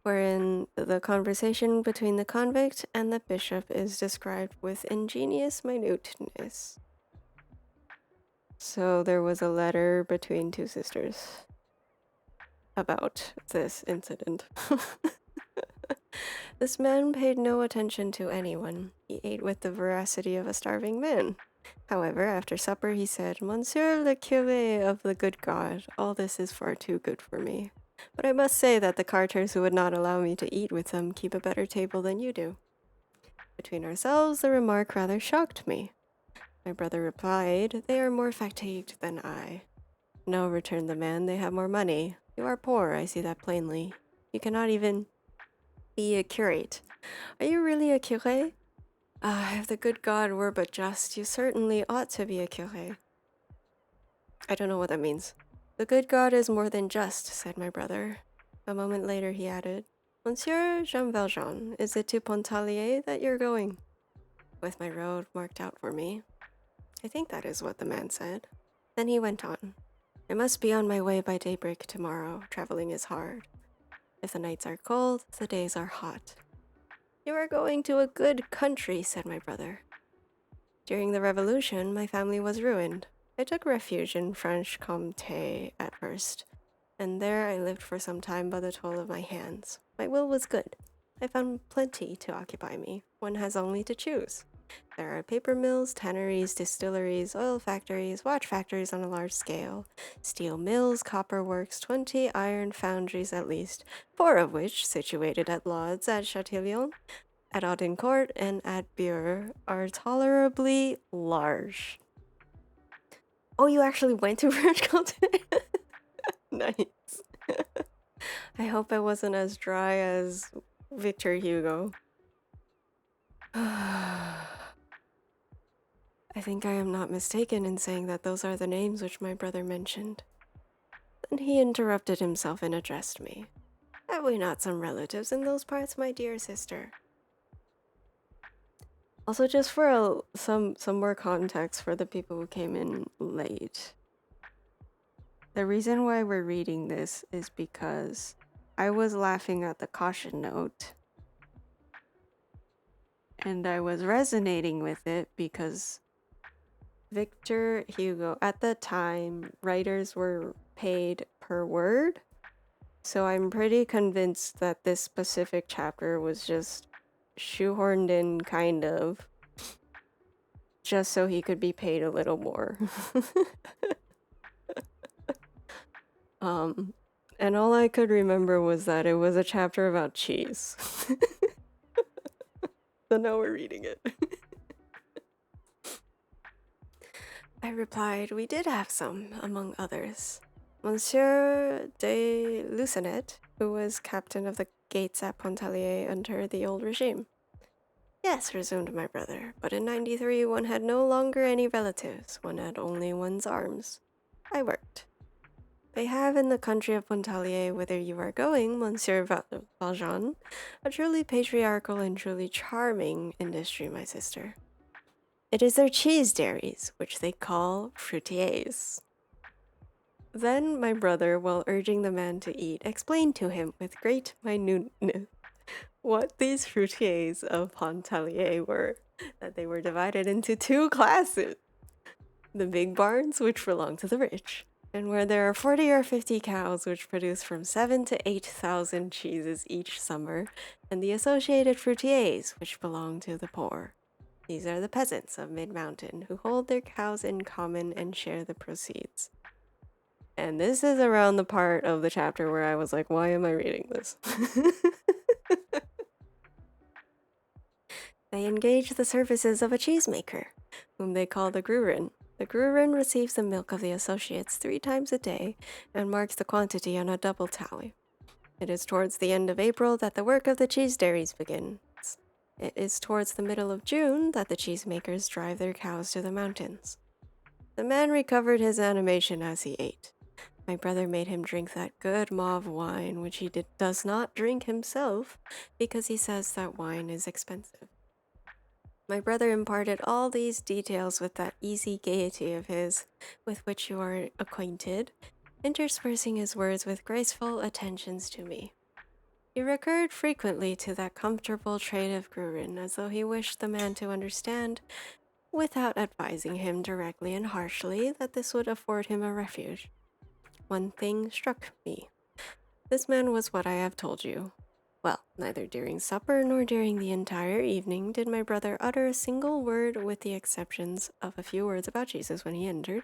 wherein the conversation between the convict and the bishop is described with ingenious minuteness. So there was a letter between two sisters about this incident. This man paid no attention to anyone. He ate with the voracity of a starving man. However, after supper he said, Monsieur le Curé of the good God, all this is far too good for me. But I must say that the carters who would not allow me to eat with them keep a better table than you do. Between ourselves, the remark rather shocked me. My brother replied, They are more fatigued than I. No, returned the man, they have more money. You are poor, I see that plainly. You cannot even be a curate. Are you really a curé? If the good God were but just, you certainly ought to be a curé. I don't know what that means. The good God is more than just, said my brother. A moment later he added, Monsieur Jean Valjean, is it to Pontarlier that you're going? With my road marked out for me. I think that is what the man said. Then he went on. I must be on my way by daybreak tomorrow. Traveling is hard. If the nights are cold, the days are hot. You are going to a good country, said my brother. During the Revolution, my family was ruined. I took refuge in Franche-Comté at first, and there I lived for some time by the toil of my hands. My will was good. I found plenty to occupy me. One has only to choose. There are paper mills, tanneries, distilleries, oil factories, watch factories on a large scale, steel mills, copper works, 20 iron foundries at least, 4 of which, situated at Lauds, at Châtillon, at Audincourt, and at Bure, are tolerably large. Oh, you actually went to French-Comté? Nice. I hope I wasn't as dry as Victor Hugo. I think I am not mistaken in saying that those are the names which my brother mentioned. Then he interrupted himself and addressed me. Have we not some relatives in those parts, my dear sister? Also, just for some more context for the people who came in late. The reason why we're reading this is because I was laughing at the caution note. And I was resonating with it because Victor Hugo, at the time, writers were paid per word. So I'm pretty convinced that this specific chapter was just shoehorned in, kind of, just so he could be paid a little more. And all I could remember was that it was a chapter about cheese. So now we're reading it. I replied, we did have some, among others. Monsieur de Lucenet, who was captain of the gates at Pontarlier under the old regime. Yes, resumed my brother, but in '93 one had no longer any relatives, one had only one's arms. I worked. They have in the country of Pontarlier, whither you are going, Monsieur Valjean, a truly patriarchal and truly charming industry, my sister. It is their cheese dairies, which they call fruitiers. Then my brother, while urging the man to eat, explained to him with great minuteness what these fruitiers of Pontarlier were, that they were divided into two classes. The big barns, which belong to the rich, and where there are 40 or 50 cows which produce from 7 to 8,000 cheeses each summer, and the associated fruitiers, which belong to the poor. These are the peasants of mid-mountain, who hold their cows in common and share the proceeds. And this is around the part of the chapter where I was like, why am I reading this? They engage the services of a cheesemaker, whom they call the grurin. The grurin receives the milk of the associates 3 times a day and marks the quantity on a double tally. It is towards the end of April that the work of the cheese dairies begins. It is towards the middle of June that the cheesemakers drive their cows to the mountains. The man recovered his animation as he ate. My brother made him drink that good mauve wine, which he does not drink himself, because he says that wine is expensive. My brother imparted all these details with that easy gaiety of his, with which you are acquainted, interspersing his words with graceful attentions to me. He recurred frequently to that comfortable trait of grurin, as though he wished the man to understand, without advising him directly and harshly, that this would afford him a refuge. One thing struck me. This man was what I have told you. Well, neither during supper nor during the entire evening did my brother utter a single word, with the exceptions of a few words about Jesus when he entered,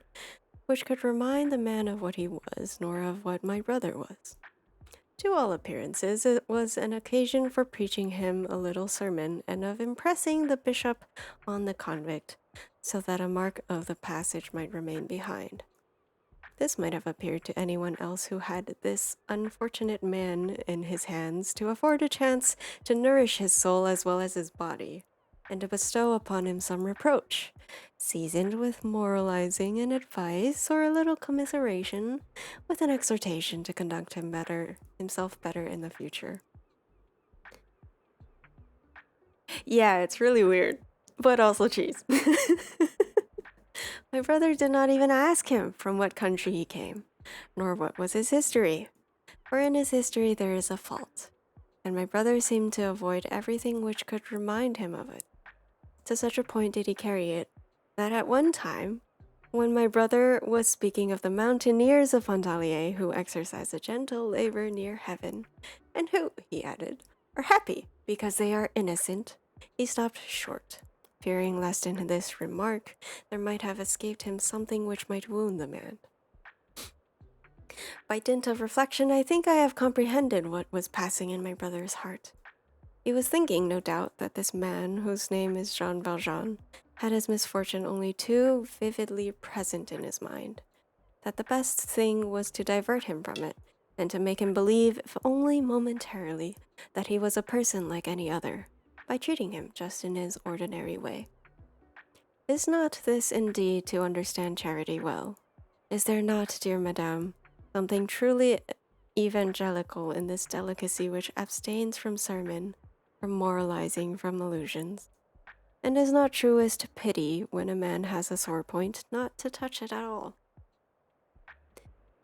which could remind the man of what he was, nor of what my brother was. To all appearances, it was an occasion for preaching him a little sermon, and of impressing the bishop on the convict, so that a mark of the passage might remain behind. This might have appeared to anyone else who had this unfortunate man in his hands to afford a chance to nourish his soul as well as his body, and to bestow upon him some reproach, seasoned with moralizing and advice, or a little commiseration, with an exhortation to conduct himself better in the future. Yeah, it's really weird, but also cheese. My brother did not even ask him from what country he came, nor what was his history, for in his history there is a fault, and my brother seemed to avoid everything which could remind him of it. To such a point did he carry it, that at one time, when my brother was speaking of the mountaineers of Pontarlier who exercise a gentle labor near heaven, and who, he added, are happy because they are innocent, he stopped short, fearing lest in this remark there might have escaped him something which might wound the man. By dint of reflection, I think I have comprehended what was passing in my brother's heart. He was thinking, no doubt, that this man, whose name is Jean Valjean, had his misfortune only too vividly present in his mind, that the best thing was to divert him from it, and to make him believe, if only momentarily, that he was a person like any other, by treating him just in his ordinary way. Is not this indeed to understand charity well? Is there not, dear madame, something truly evangelical in this delicacy which abstains from sermon, from moralizing, from allusions, and is not truest pity when a man has a sore point not to touch it at all?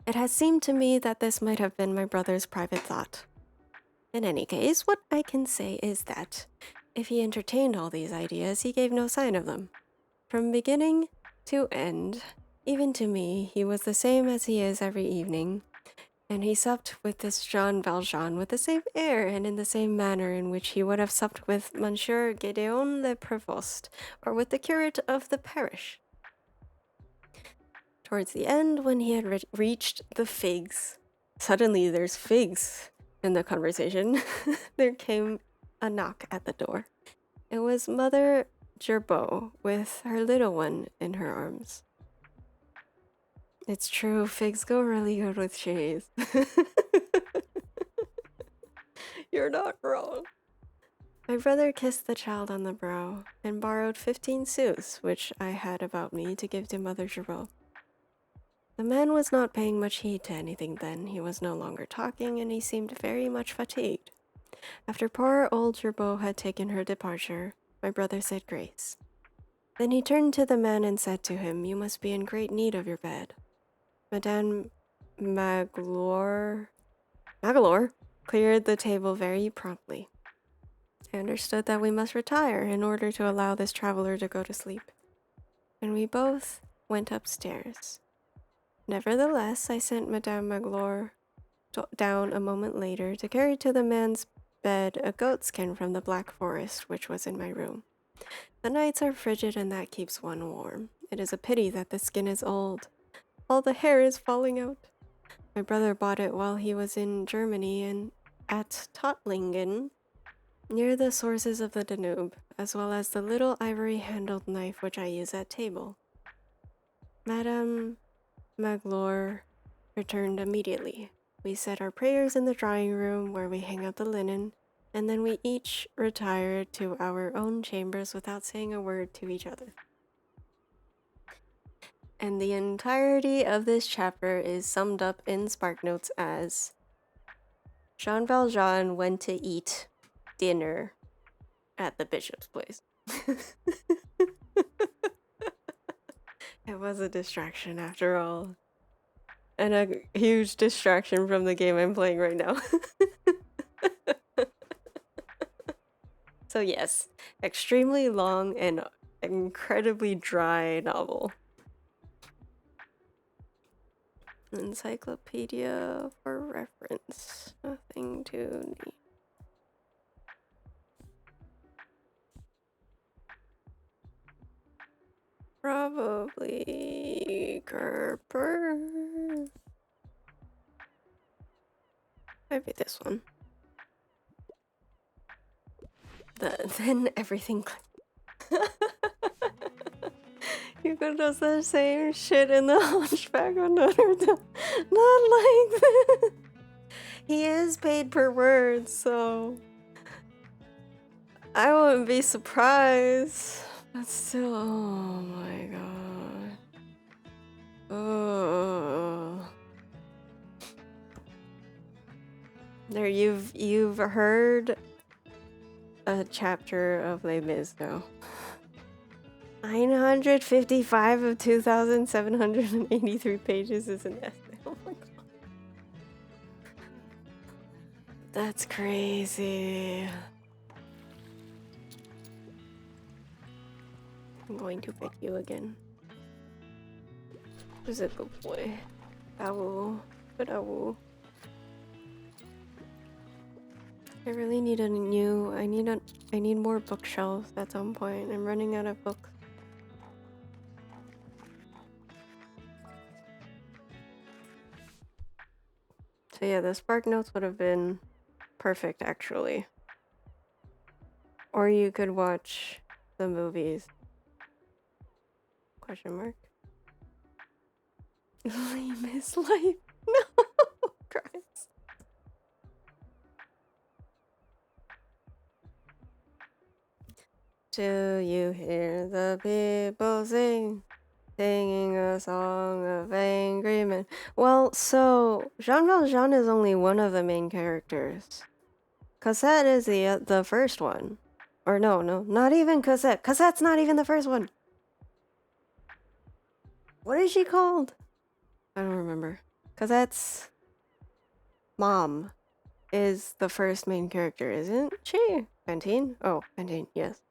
It has seemed to me that this might have been my brother's private thought. In any case, what I can say is that, if he entertained all these ideas, he gave no sign of them. From beginning to end, even to me, he was the same as he is every evening, and he supped with this Jean Valjean with the same air and in the same manner in which he would have supped with Monsieur Gédéon le Prévost, or with the curate of the parish. Towards the end, when he had reached the figs, suddenly there's figs in the conversation, there came a knock at the door. It was Mother Gerbeau with her little one in her arms. It's true, figs go really good with cheese. You're not wrong. My brother kissed the child on the brow and borrowed 15 sous, which I had about me, to give to Mother Gerbeau. The man was not paying much heed to anything then. He was no longer talking, and he seemed very much fatigued. After poor old Gerbeau had taken her departure, my brother said grace. Then he turned to the man and said to him, "You must be in great need of your bed." Madame Magloire cleared the table very promptly. I understood that we must retire in order to allow this traveler to go to sleep, and we both went upstairs. Nevertheless, I sent Madame Magloire down a moment later to carry to the man's bed a goatskin from the Black Forest, which was in my room. The nights are frigid, and that keeps one warm. It is a pity that the skin is old. All the hair is falling out. My brother bought it while he was in Germany and at Tottlingen, near the sources of the Danube, as well as the little ivory-handled knife which I use at table. Madame Magloire returned immediately. We said our prayers in the drawing-room where we hang out the linen, and then we each retired to our own chambers without saying a word to each other. And the entirety of this chapter is summed up in SparkNotes as Jean Valjean went to eat dinner at the bishop's place. It was a distraction after all. And a huge distraction from the game I'm playing right now. So yes, extremely long and incredibly dry novel. Encyclopedia for reference. Nothing too neat. Probably Kerper. Maybe this one. Then everything. Hugo does the same shit in the Hunchback of Notre Dame. Not like this. He is paid per word, so I wouldn't be surprised. But still, oh my god. Oh. There, you've heard a chapter of Les Mis now. 955 of 2,783 pages is an essay. Oh my god. That's crazy. I'm going to pick you again. Who's a good boy? Owl. Good owl. I really need a new. I need more bookshelves at some point. I'm running out of books. So yeah, the SparkNotes would have been perfect actually. Or you could watch the movies. Question mark. Miss Life. No, Christ. Do you hear the people singing a song of angry men? Well, so Jean Valjean is only one of the main characters. Cosette is the first one. Or no, not even Cosette. Cosette's not even the first one. What is she called? I don't remember. Cosette's mom is the first main character, isn't she? Fantine? Oh, Fantine, yes.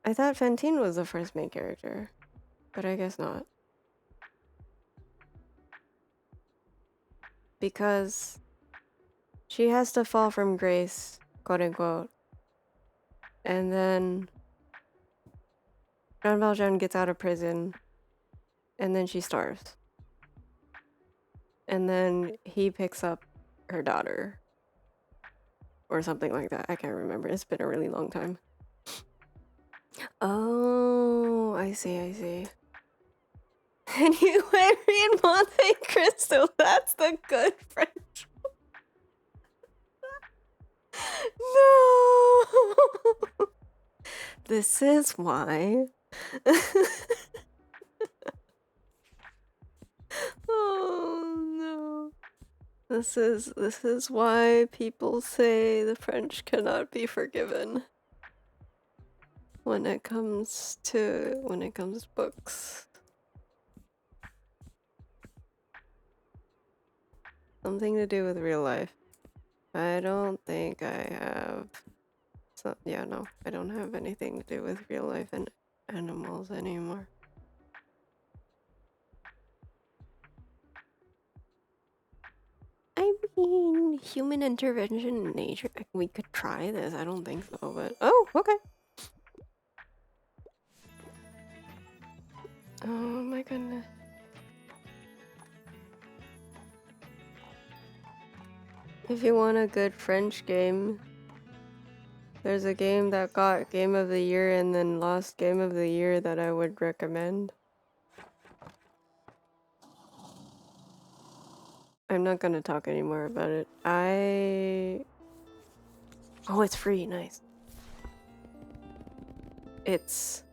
I thought Fantine was the first main character, but I guess not. Because she has to fall from grace, quote unquote. And then Jean Valjean gets out of prison, and then she starves. And then he picks up her daughter. Or something like that. I can't remember. It's been a really long time. Oh, I see. And you married Monte Cristo. That's the good French. No. This is why. Oh no. This is why people say the French cannot be forgiven when it comes to books. Something to do with real life. I don't think I have. So yeah, no, I don't have anything to do with real life and animals anymore. I mean, human intervention in nature. We could try this. I don't think so, but oh, okay. Oh my goodness. If you want a good French game, there's a game that got Game of the Year and then lost Game of the Year that I would recommend. I'm not gonna talk anymore about it. Oh, it's free. Nice. It's...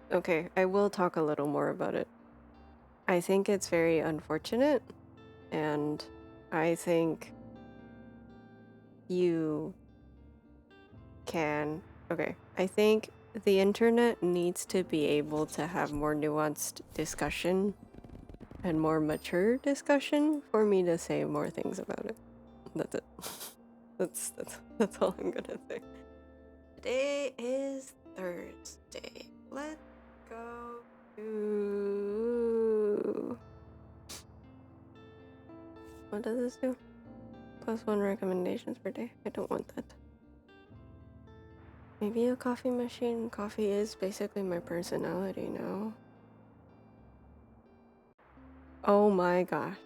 Okay, I will talk a little more about it. I think it's very unfortunate, and I think you can... Okay, I think the internet needs to be able to have more nuanced discussion and more mature discussion for me to say more things about it. That's it. That's all I'm gonna say. Today is Thursday. Let's go to... What does this do? +1 recommendations per day. I don't want that. Maybe a coffee machine. Coffee is basically my personality now. Oh my gosh.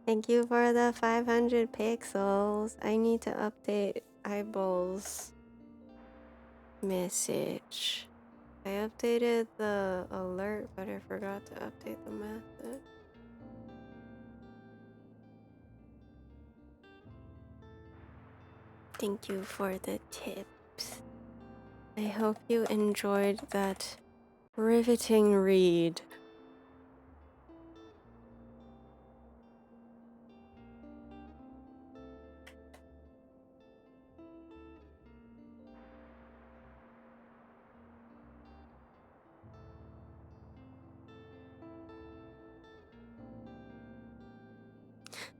Thank you for the 500 pixels. I need to update Eyeball's message. I updated the alert, but I forgot to update the method. Thank you for the tips. I hope you enjoyed that riveting read.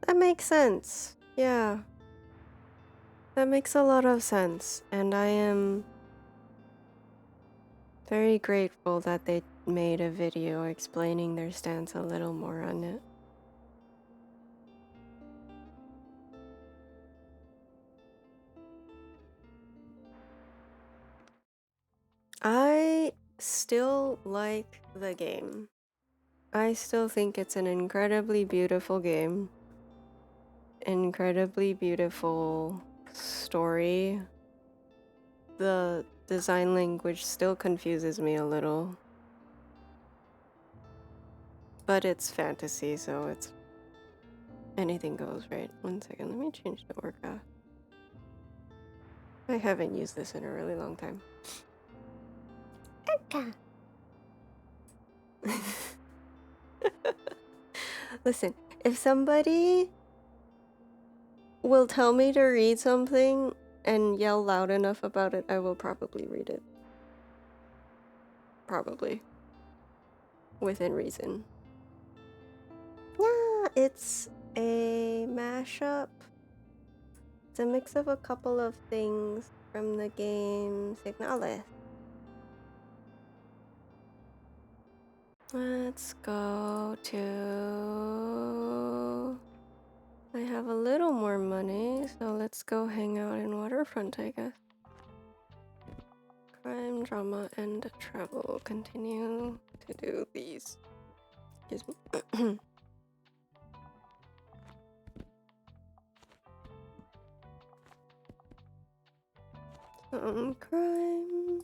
That makes sense. Yeah. That makes a lot of sense. And I am very grateful that they made a video explaining their stance a little more on it. I still like the game. I still think it's an incredibly beautiful game. Incredibly beautiful story. The design language still confuses me a little. But it's fantasy, so it's anything goes, right? 1 second, let me change the orca. I haven't used this in a really long time. Orca! Listen, if somebody will tell me to read something and yell loud enough about it, I will probably read it. Probably. Within reason. Yeah, it's a mashup. It's a mix of a couple of things from the game Signalis. Let's go to... I have a little more money, so let's go hang out in Waterfront, I guess. Crime, drama, and travel. Continue to do these. Excuse me. Crime.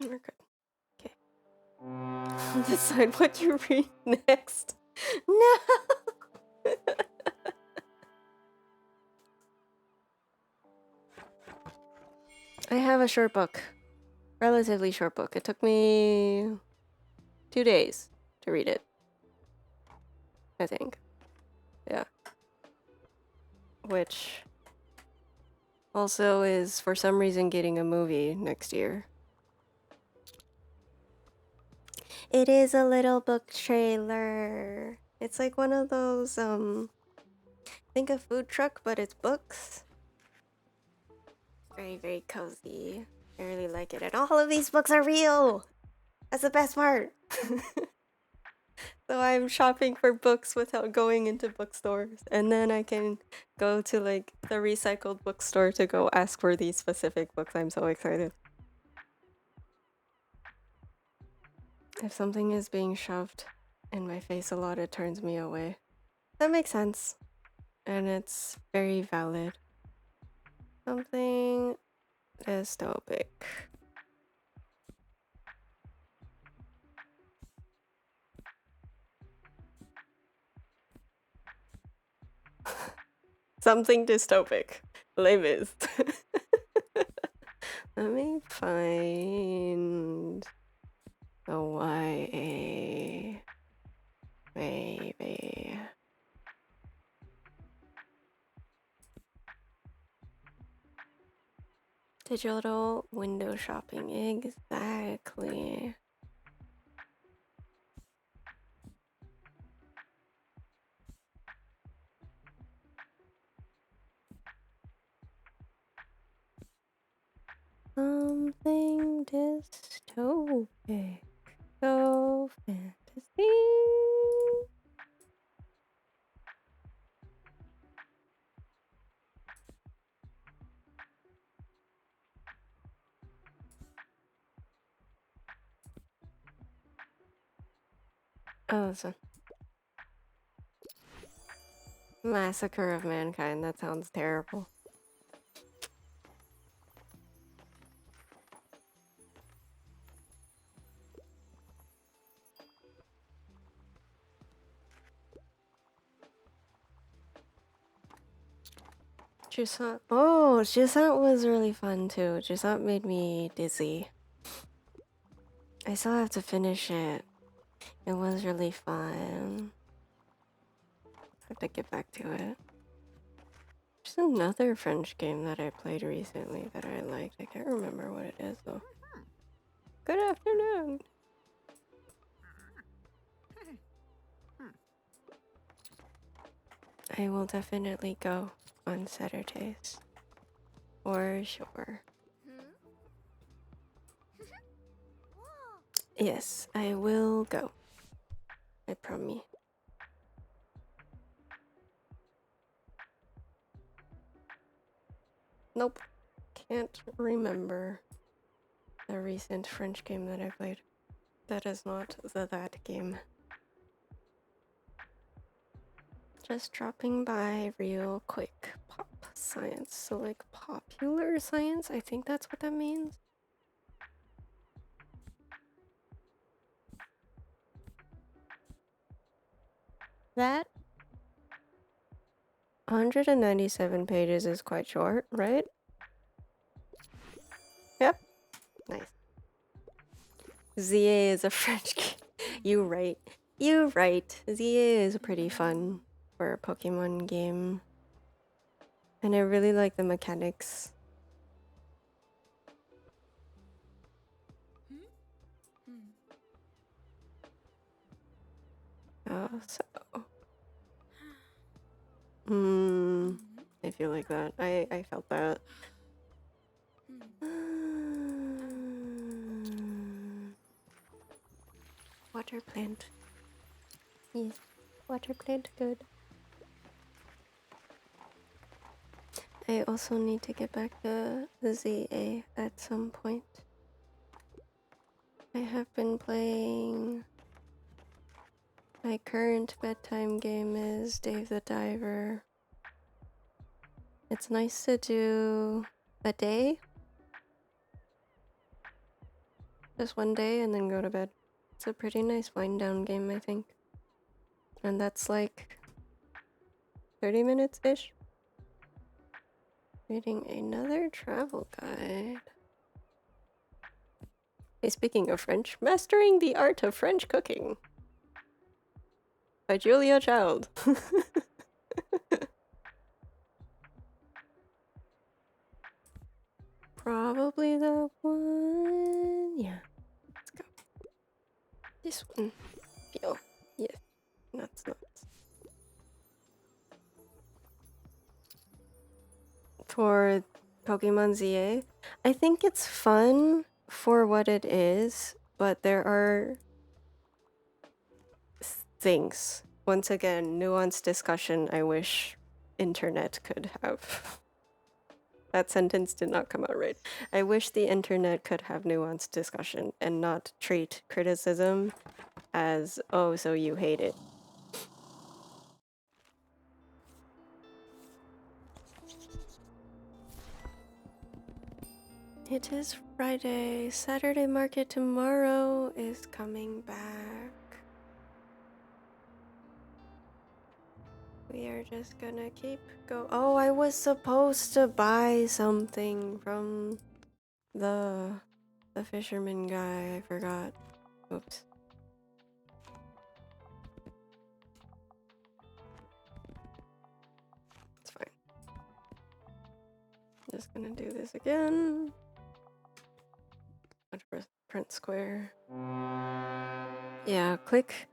We're good. Okay. Decide what you read next. No! I have a short book. Relatively short book. It took me 2 days to read it. I think. Yeah. Which also is for some reason getting a movie next year. It is a little book trailer. It's like one of those, think a food truck, but it's books. Very, very cozy. I really like it. And all of these books are real! That's the best part! So I'm shopping for books without going into bookstores. And then I can go to like the recycled bookstore to go ask for these specific books. I'm so excited. If something is being shoved in my face a lot, it turns me away. That makes sense. And it's very valid. Something dystopic. Something dystopic. Les Mis. Let me find the YA. Maybe. Digital window shopping. Exactly. Something dystopic. So fantasy. Oh, this one. Massacre of Mankind. That sounds terrible. Jusant. Oh, Jusant was really fun too. Jusant made me dizzy. I still have to finish it. It was really fun. I have to get back to it. There's another French game that I played recently that I liked. I can't remember what it is though. Good afternoon. I will definitely go on Saturdays. For sure. Yes, I will go. I promise. Nope. Can't remember the recent French game that I played. That is not that game. Just dropping by real quick. Pop science. So like popular science? I think that's what that means. that? 197 pages is quite short, right? Yep. Nice. ZA is a French game. You right. You right. ZA is pretty fun for a Pokemon game. And I really like the mechanics. So... I feel like that. I felt that. Water plant. Yes. Water plant good. I also need to get back to the ZA at some point. I have been playing... My current bedtime game is Dave the Diver. It's nice to do a day. Just one day and then go to bed. It's a pretty nice wind down game, I think. And that's like 30 minutes-ish. Reading another travel guide. Hey, speaking of French, Mastering the Art of French Cooking by Julia Child. Probably the one. Yeah, let's go. This one. Feel. Yeah, nuts. For Pokemon ZA, I think it's fun for what it is, but there are things. Once again, nuanced discussion I wish internet could have. That sentence did not come out right. I wish the internet could have nuanced discussion and not treat criticism as, oh, so you hate it. It is Friday. Saturday market tomorrow is coming back. We are just gonna keep go. Oh, I was supposed to buy something from the fisherman guy. I forgot. Oops. It's fine. Just gonna do this again. Print square. Yeah, click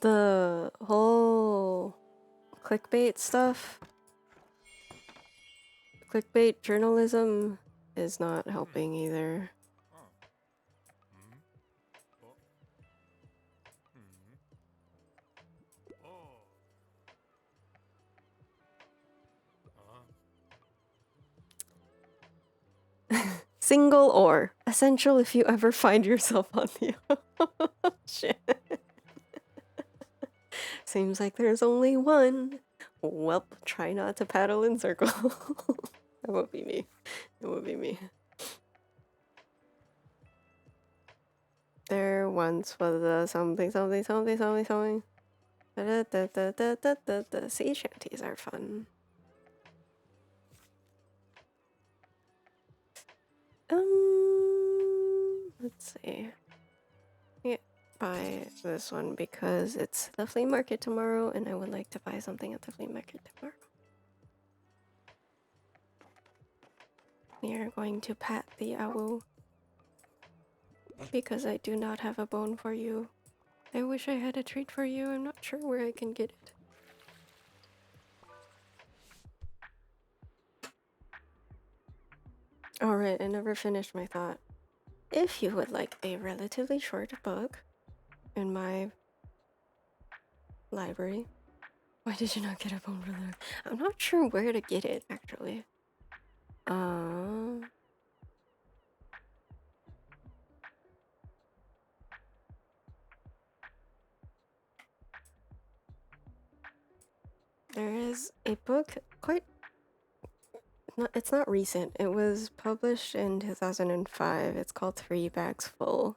the whole clickbait stuff. Clickbait journalism is not helping either. Single or essential if you ever find yourself on the shit. Seems like there's only one. Welp, try not to paddle in circles. That would be me. It would be me. There once was a something. Sea shanties are fun. Let's see. Yeah, buy this one because it's the flea market tomorrow and I would like to buy something at the flea market tomorrow. We are going to pat the owl because I do not have a bone for you. I wish I had a treat for you. I'm not sure where I can get it. Alright, I never finished my thought. If you would like a relatively short book in my library, why did you not get a bone for that? I'm not sure where to get it, actually. There is a book, it's not recent. It was published in 2005. It's called 3 Bags Full.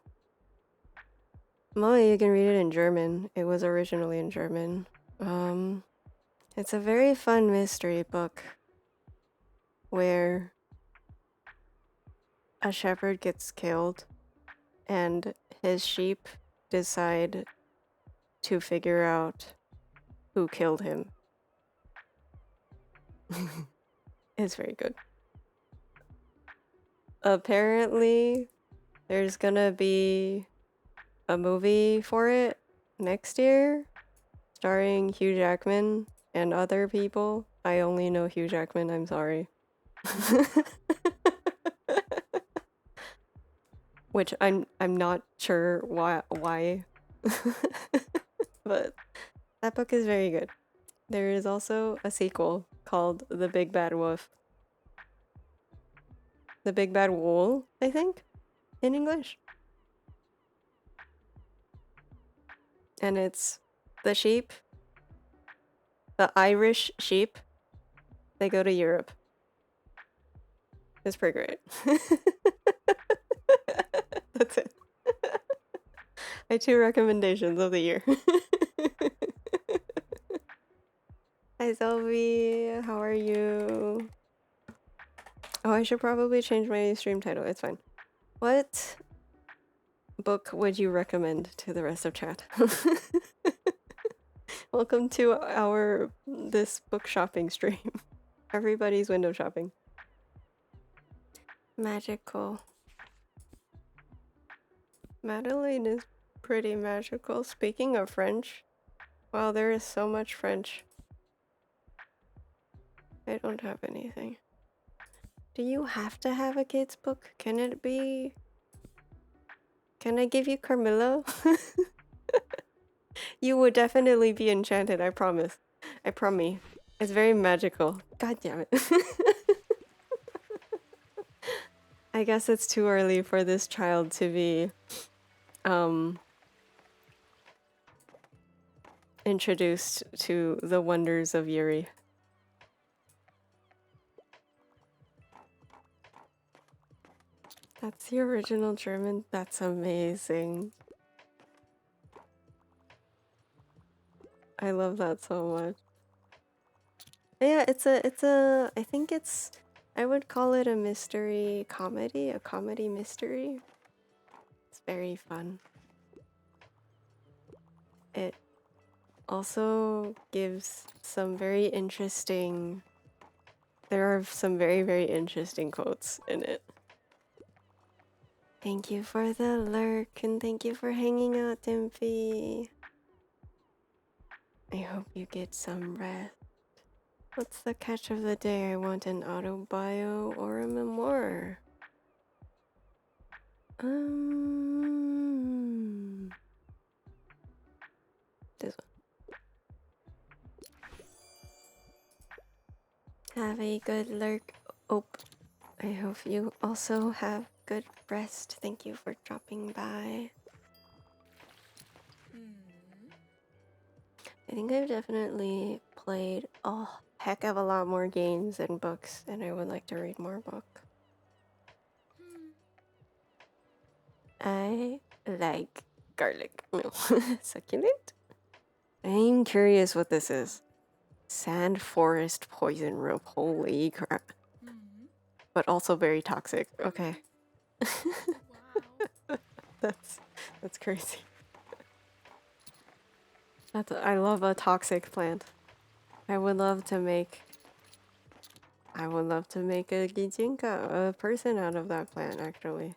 Molly, you can read it in German. It was originally in German. It's a very fun mystery book where a shepherd gets killed and his sheep decide to figure out who killed him. It's very good. Apparently, there's gonna be a movie for it next year, starring Hugh Jackman and other people. I only know Hugh Jackman, I'm sorry. Which I'm not sure why. But that book is very good. There is also a sequel called The Big Bad Wolf. The Big Bad Wool, I think, in English. And it's the sheep, the Irish sheep, they go to Europe. It's pretty great. That's it. My 2 recommendations of the year. Hi, Zelvi. How are you? Oh, I should probably change my stream title. It's fine. What book would you recommend to the rest of chat? Welcome to this book shopping stream. Everybody's window shopping. Magical. Madeline is pretty magical. Speaking of French, wow, there is so much French. I don't have anything. Do you have to have a kid's book? Can it be... Can I give you Carmilla? You would definitely be enchanted, I promise. I promise. It's very magical. God damn it. I guess it's too early for this child to be introduced to the wonders of Yuri. That's the original German? That's amazing. I love that so much. Yeah, I think I would call it a mystery comedy, a comedy mystery. It's very fun. It also gives some very interesting, there are some very, very interesting quotes in it. Thank you for the lurk and thank you for hanging out, Dimpy. I hope you get some rest. What's the catch of the day? I want an autobio or a memoir. This one. Have a good lurk. Oh, I hope you also have good rest. Thank you for dropping by. I think I've definitely played a heck of a lot more games than books, and I would like to read more books. I like garlic. No. Succulent? I'm curious what this is. Sand forest poison rope. Holy crap. But also very toxic. Okay. Wow. That's crazy. I love a toxic plant. I would love to make a gijinka, a person out of that plant actually.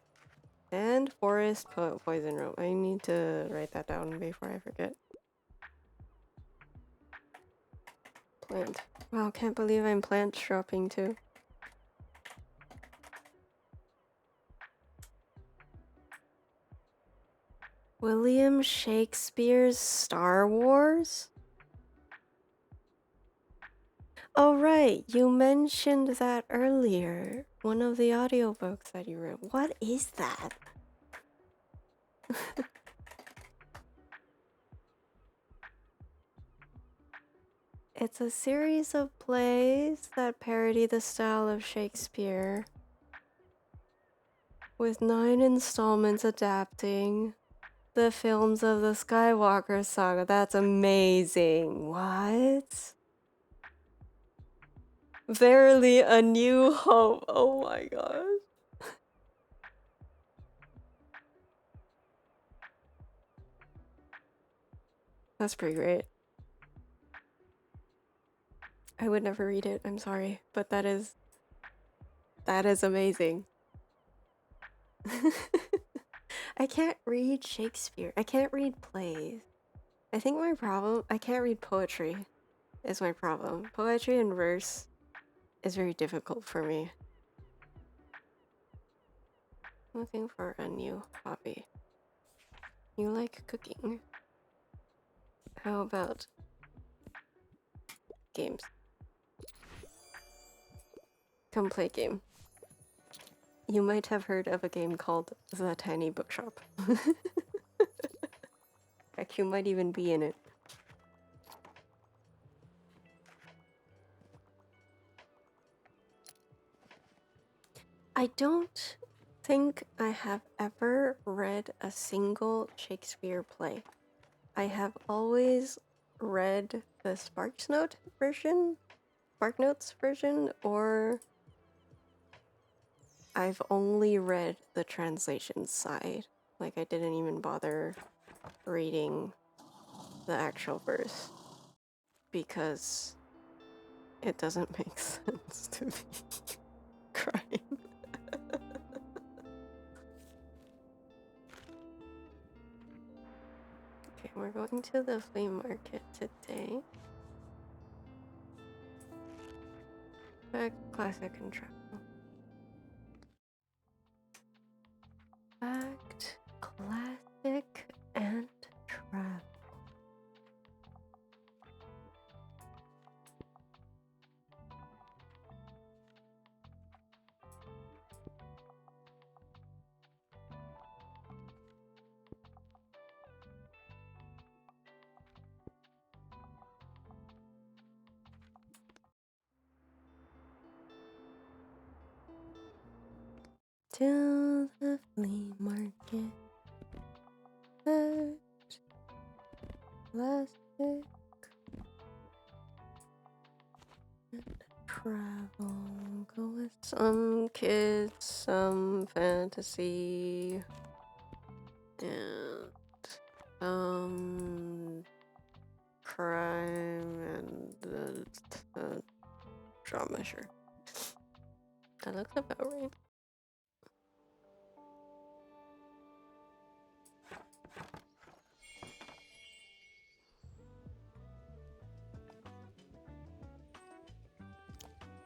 And forest poison rope. I need to write that down before I forget. Plant. Wow, can't believe I'm plant shopping too. William Shakespeare's Star Wars? Oh right, you mentioned that earlier. One of the audiobooks that you read. What is that? It's a series of plays that parody the style of Shakespeare, with 9 installments adapting the films of the Skywalker saga. That's amazing. What? Verily a New Hope. Oh my gosh. That's pretty great. I would never read it, I'm sorry, but that is amazing. I can't read Shakespeare. I can't read plays. I think my problem, I can't read poetry is my problem. Poetry and verse is very difficult for me. Looking for a new hobby. You like cooking. How about games? Come play a game. You might have heard of a game called The Tiny Bookshop. Heck, you might even be in it. I don't think I have ever read a single Shakespeare play. I have always read the SparkNotes version, or I've only read the translation side. Like, I didn't even bother reading the actual verse because it doesn't make sense to me crying. Okay, we're going to the flea market today. Back classic and travel. Fact, classic, and travel. To the flea market. Fact, classic, and travel. Go with some kids, some fantasy, and some crime, and drama, sure. That looks about right.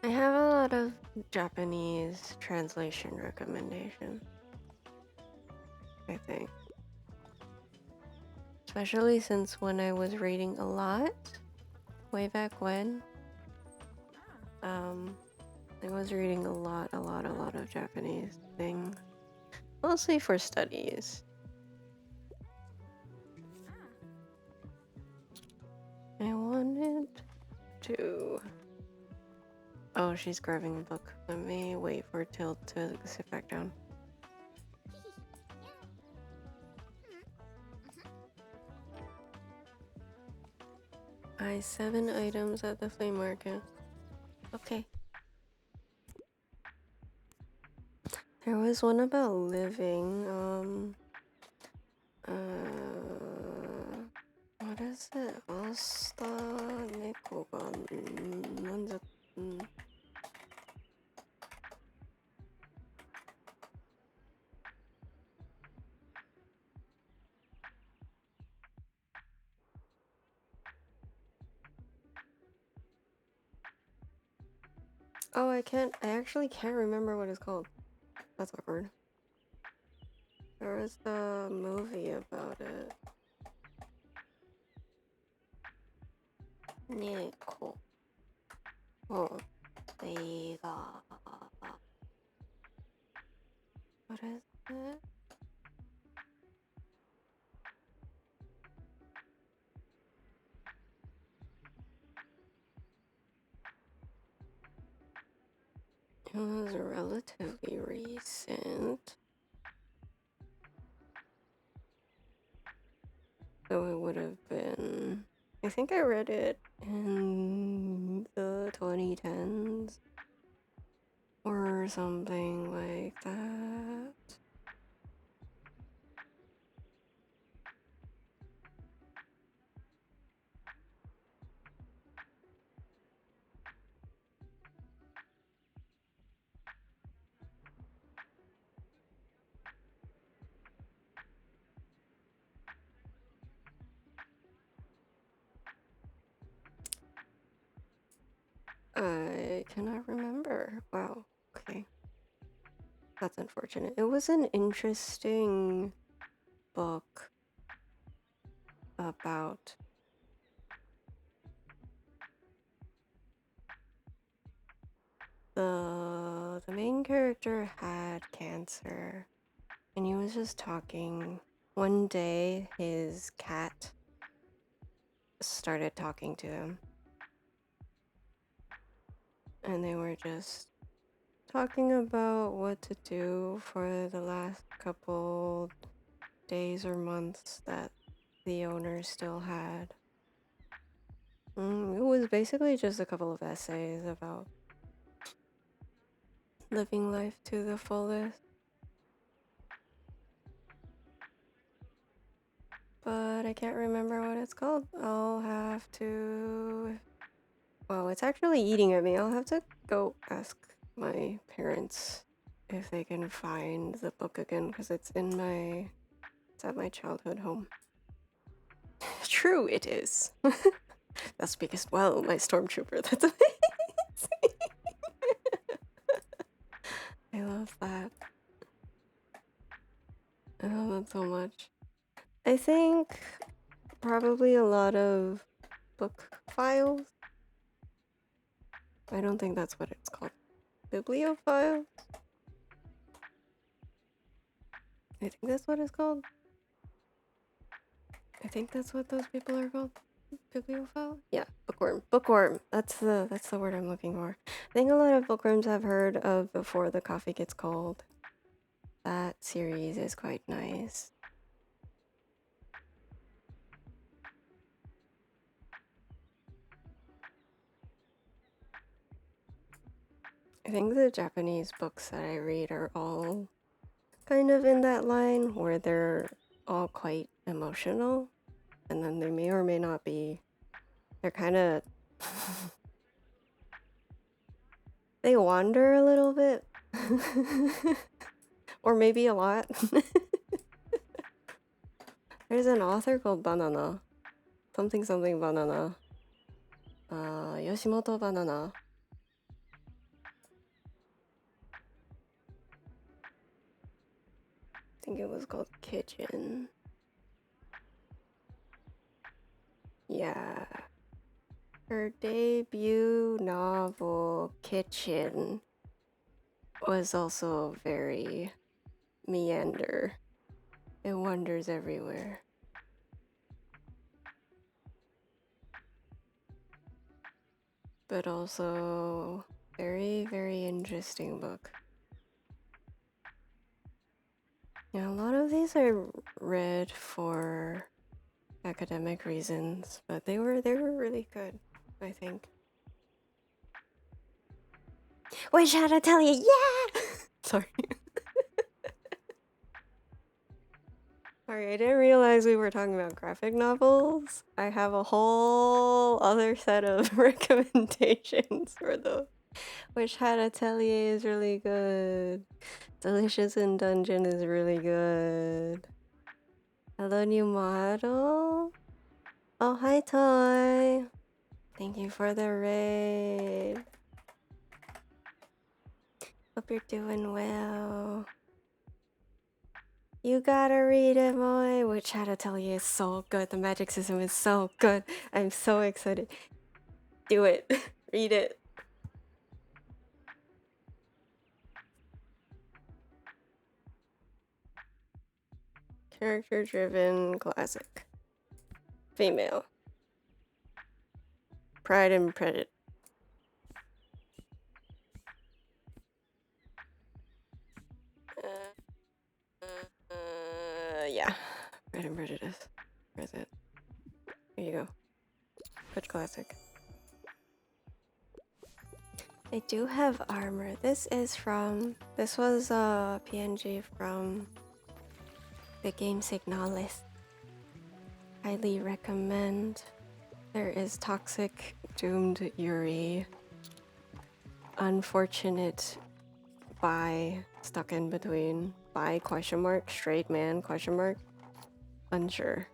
I have a lot of Japanese translation recommendation, I think. Especially since when I was reading a lot, way back when, I was reading a lot of Japanese things. Mostly for studies. I wanted to... Oh, she's grabbing a book. Let me wait for Tilt to sit back down. Buy 7 items at the flea market. Okay. There was one about living, what is it? Asta neko ga nanda. Oh, I actually can't remember what it's called. That's awkward. There was a movie about it. Neko. Oh, they got... What is it? It was relatively recent. I think I read it in the 2010s or something like that. I cannot remember. Wow. Okay. That's unfortunate. It was an interesting book about the main character had cancer and he was just talking. One day his cat started talking to him and they were just talking about what to do for the last couple days or months that the owner still had. It was basically just a couple of essays about living life to the fullest. But I can't remember what it's called. I'll have to... Well, it's actually eating at me. I'll have to go ask my parents if they can find the book again, because it's at my childhood home. True, it is. That's because, well, my stormtrooper, that's amazing. I love that. I love that so much. I think probably a lot of book files. I don't think that's what it's called. Bibliophile? I think that's what it's called. I think that's what those people are called. Bibliophile? Yeah, bookworm. Bookworm. That's the word I'm looking for. I think a lot of bookworms have heard of Before the Coffee Gets Cold. That series is quite nice. I think the Japanese books that I read are all kind of in that line where they're all quite emotional, and then they may or may not be. They're kind of they wander a little bit. Or maybe a lot. There's an author called Banana. Something Banana. Yoshimoto Banana. I think it was called Kitchen. Yeah. Her debut novel, Kitchen, was also very meander. It wanders everywhere. But also very, very interesting book. Yeah, a lot of these I read for academic reasons, but they were really good, I think. Wait, should I tell you? Yeah! Sorry. Sorry, I didn't realize we were talking about graphic novels. I have a whole other set of recommendations for those. Wish Hat Atelier is really good. Delicious in Dungeon is really good. Hello, new model. Oh, hi, Toy. Thank you for the raid. Hope you're doing well. You gotta read it, boy. Witch Hat Atelier is so good. The magic system is so good. I'm so excited. Do it. Read it. Character-driven classic. Female. Pride and Prejudice. Yeah. Pride and Prejudice. Where's it? Here you go. but classic. I do have armor. This was a PNG from the game Signalis. Highly recommend. There is toxic, doomed Yuri. Unfortunate bi, stuck in between. Bi question mark, straight man question mark. Unsure.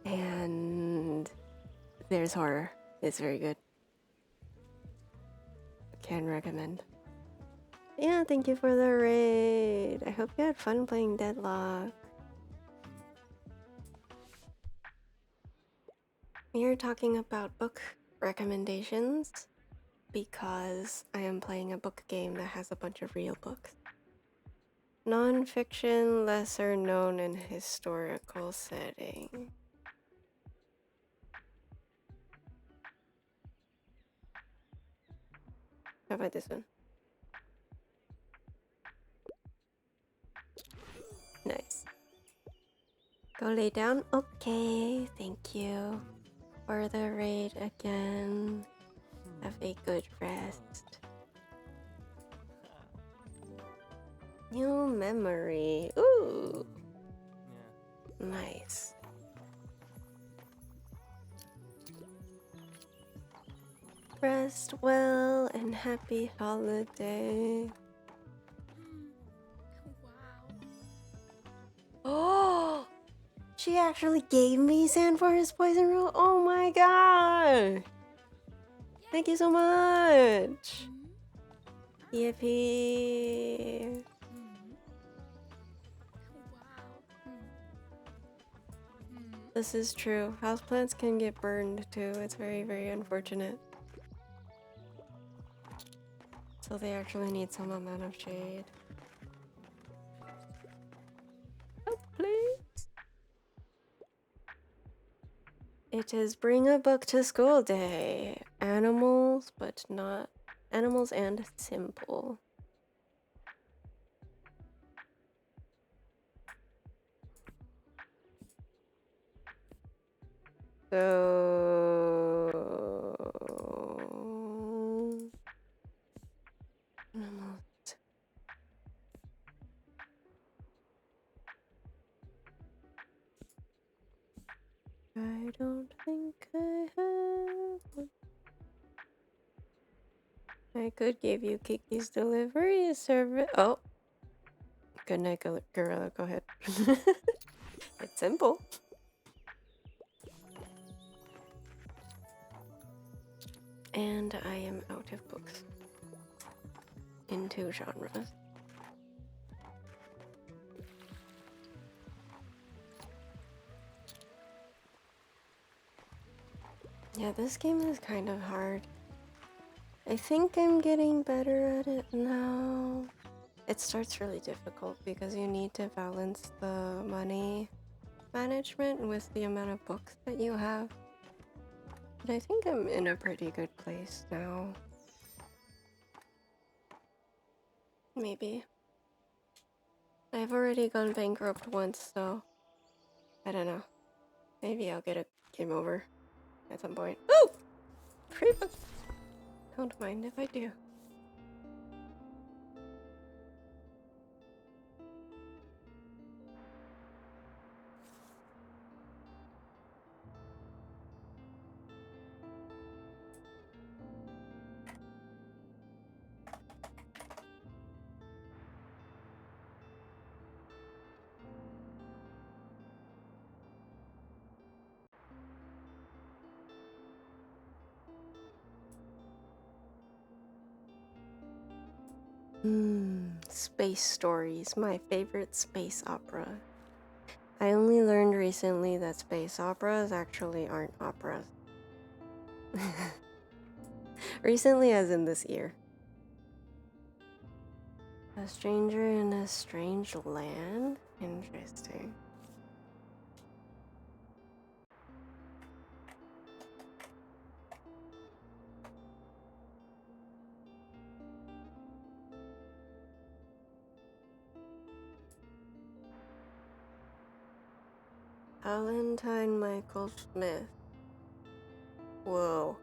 And there's horror. It's very good. Can recommend. Yeah, thank you for the raid. I hope you had fun playing Deadlock. We are talking about book recommendations because I am playing a book game that has a bunch of real books. Non-fiction, lesser known in historical setting. How about this one? Nice. Go lay down? Okay, thank you for the raid again. Have a good rest. New memory. Ooh. Yeah. Nice. Rest well and happy holiday. Wow. Oh! She actually gave me sand for his poison root. Oh my god! Thank you so much! Yippee! This is true. Houseplants can get burned too. It's very, very unfortunate. So they actually need some amount of shade. Oh, please. It is bring a book to school day. Animals, but not animals and simple. So almost. I don't think I have one. I could give you Kiki's delivery service. Oh, good night, Gorilla. Go ahead. It's simple. And I am out of books in 2 genres. Yeah, this game is kind of hard. I think I'm getting better at it now. It starts really difficult because you need to balance the money management with the amount of books that you have. But I think I'm in a pretty good place now. Maybe. I've already gone bankrupt once, so I don't know. Maybe I'll get a game over at some point. Oh! Free book! Don't mind if I do. Space Stories, my favorite space opera. I only learned recently that space operas actually aren't operas. Recently, as in this year. A stranger in a strange land? Interesting. Valentine Michael Smith. Whoa.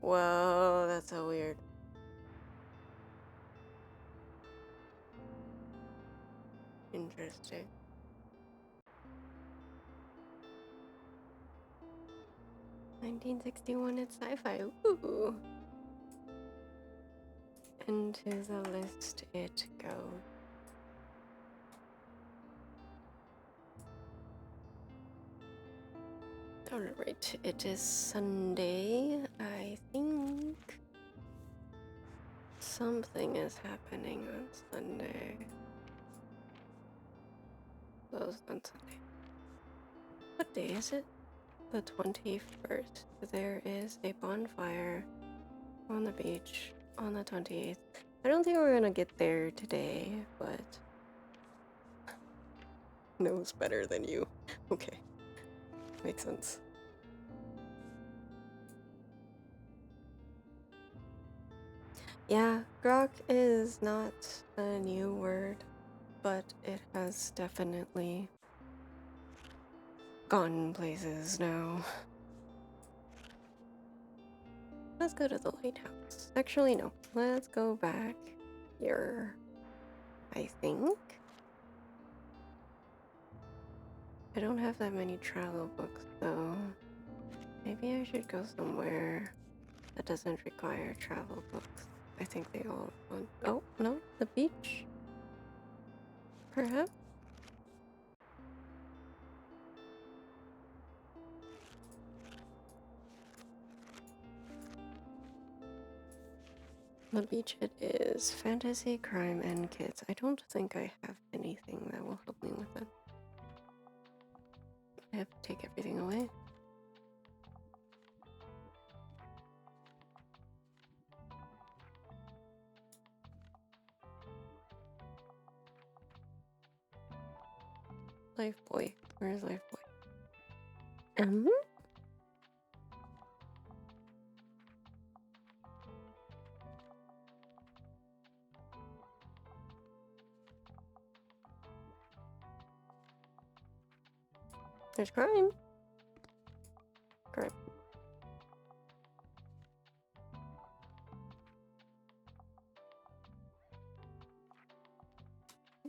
Whoa, that's so weird. Interesting. (1961) it's sci-fi. Ooh. Into the list it goes. Alright, it is Sunday. I think something is happening on Sunday. Closed on Sunday. What day is it? The 21st. There is a bonfire on the beach on the 28th. I don't think we're gonna get there today, but knows better than you. Okay. Makes sense. Yeah, grok is not a new word, but it has definitely gone places now. Let's go to the lighthouse. Actually, no. Let's go back here, I think. I don't have that many travel books, though. Maybe I should go somewhere that doesn't require travel books. I think they all want... Oh, no, the beach? Perhaps? The beach it is. Fantasy, crime, and kids. I don't think I have anything that will help me with that. I have to take everything away. Lifeboy. Where's Lifeboy? There's crime. Crime.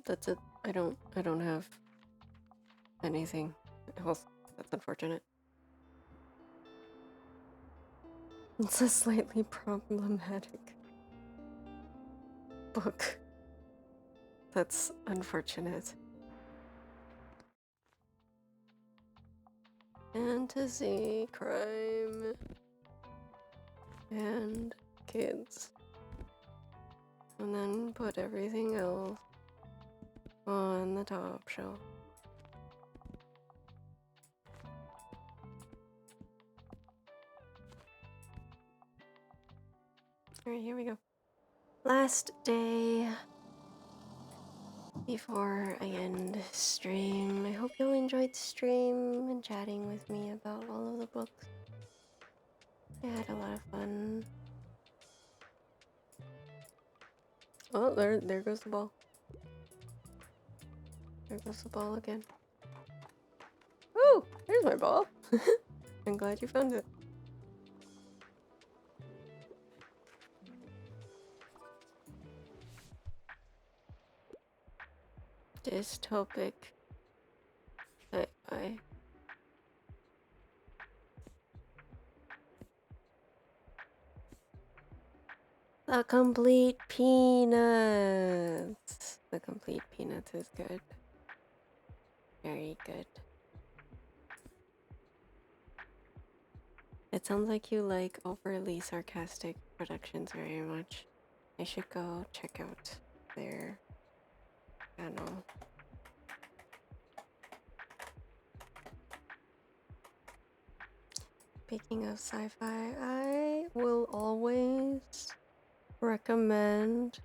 That's it. I don't have anything else. That's unfortunate. It's a slightly problematic book. That's unfortunate. Fantasy, crime, and kids. And then put everything else on the top shelf. Alright, here we go. Last day before I end stream. I hope you all enjoyed stream and chatting with me about all of the books. I had a lot of fun. Oh, there goes the ball. There goes the ball again. Oh, there's my ball. I'm glad you found it. Dystopic sci-fi. The Complete Peanuts. The Complete Peanuts is good. Very good. It sounds like you like overly sarcastic productions very much. I should go check out their channel. Speaking of sci-fi, I will always recommend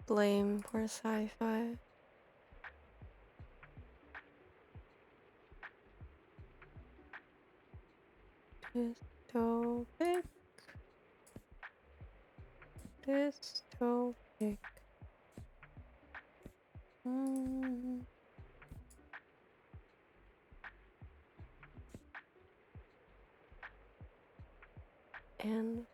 Blame for Sci-Fi. Dystopic. Dystopic. And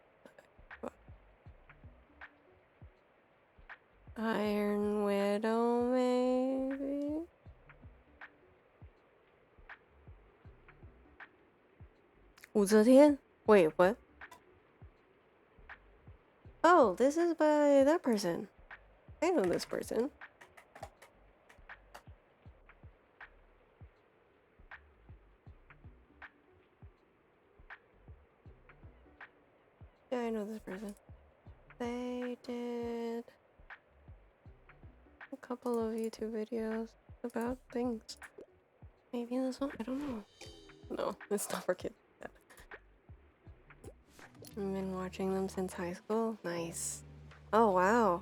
Iron Widow, maybe? Wu Wait, what? Oh, this is by that person. I know this person. Yeah, I know this person. They did a couple of YouTube videos about things. Maybe this one? I don't know. No, it's not for kids. I've been watching them since high school. Nice. Oh, wow.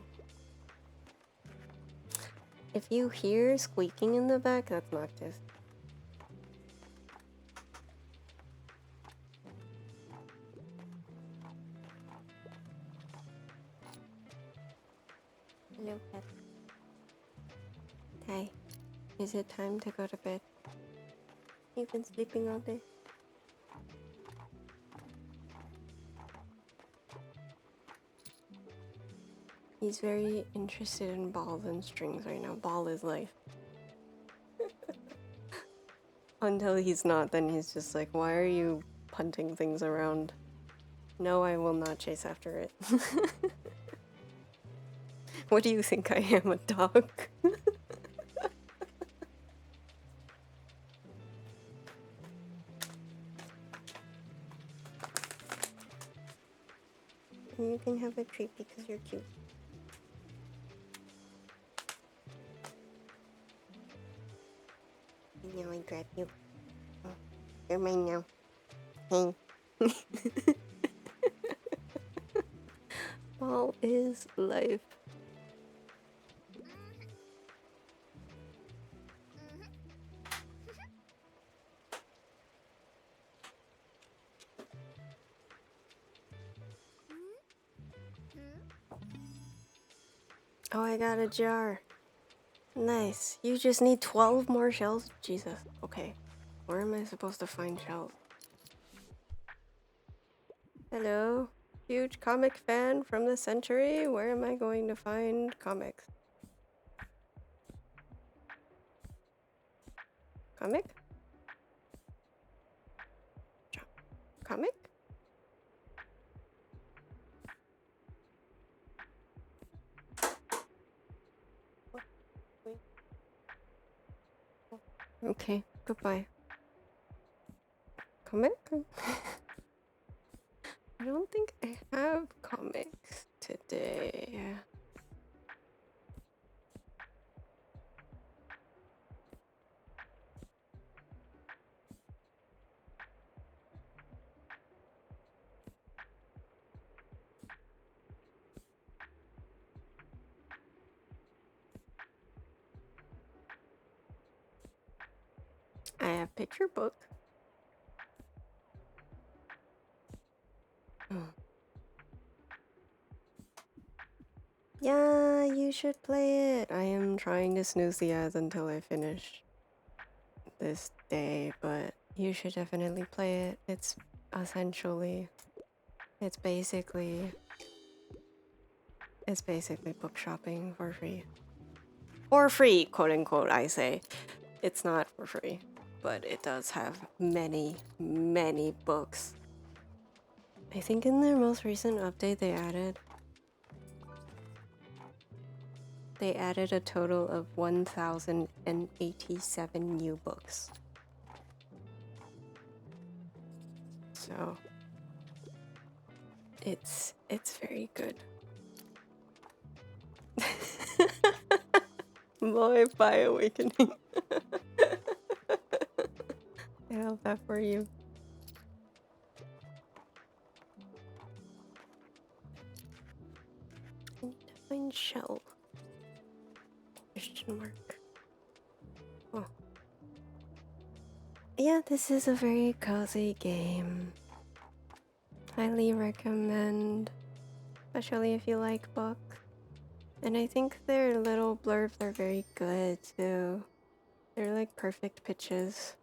If you hear squeaking in the back, that's Noctis. Hello, pet. Hi. Is it time to go to bed? You've been sleeping all day. He's very interested in balls and strings right now. Ball is life. Until he's not, then he's just like, why are you punting things around? No, I will not chase after it. What do you think I am, a dog? You can have a treat because you're cute. Now I grab you. Oh, you're mine now. Hey. Ball is life. Oh, I got a jar. Nice. You just need 12 more shells? Jesus. Okay. Where am I supposed to find shells? Hello? Huge comic fan from the century? Where am I going to find comics? Comic? Comic? Wait. Okay, goodbye. Comic? I don't think I have comics today. I have picture book. Oh. Yeah, you should play it. I am trying to snooze the ads until I finish this day, but you should definitely play it. It's essentially, it's basically book shopping for free. For free, quote unquote, I say. It's not for free, but it does have many, many books. I think in their most recent update they added a total of 1,087 new books. So it's very good. Boy, by awakening. I have that for you. I need to find shell. Question mark. Oh. Yeah, this is a very cozy game. Highly recommend, especially if you like books. And I think their little blurbs are very good too. They're like perfect pitches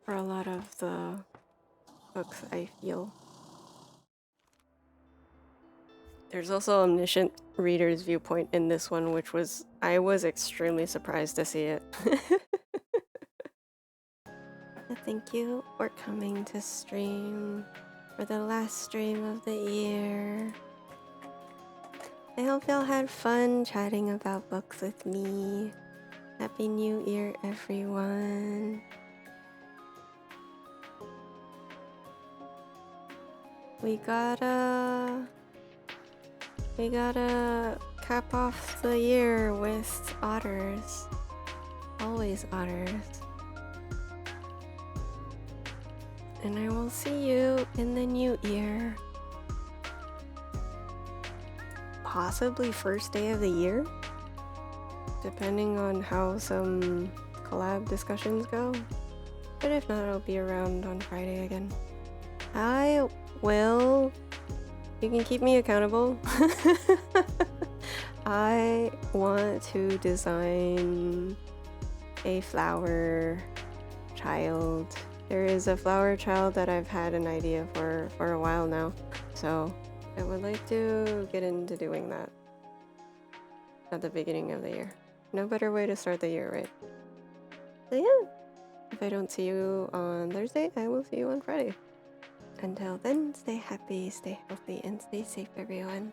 for a lot of the books, I feel. There's also omniscient reader's viewpoint in this one, which was, I was extremely surprised to see it. But thank you for coming to stream for the last stream of the year. I hope y'all had fun chatting about books with me. Happy New Year, everyone. We gotta cap off the year with otters. Always otters. And I will see you in the new year. Possibly first day of the year? Depending on how some collab discussions go. But if not, I'll be around on Friday again. I will... You can keep me accountable. I want to design a flower child. There is a flower child that I've had an idea for a while now. So I would like to get into doing that at the beginning of the year. No better way to start the year, right? So yeah, if I don't see you on Thursday, I will see you on Friday. Until then, stay happy, stay healthy, and stay safe, everyone.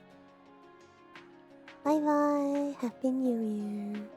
Bye bye. Happy New Year.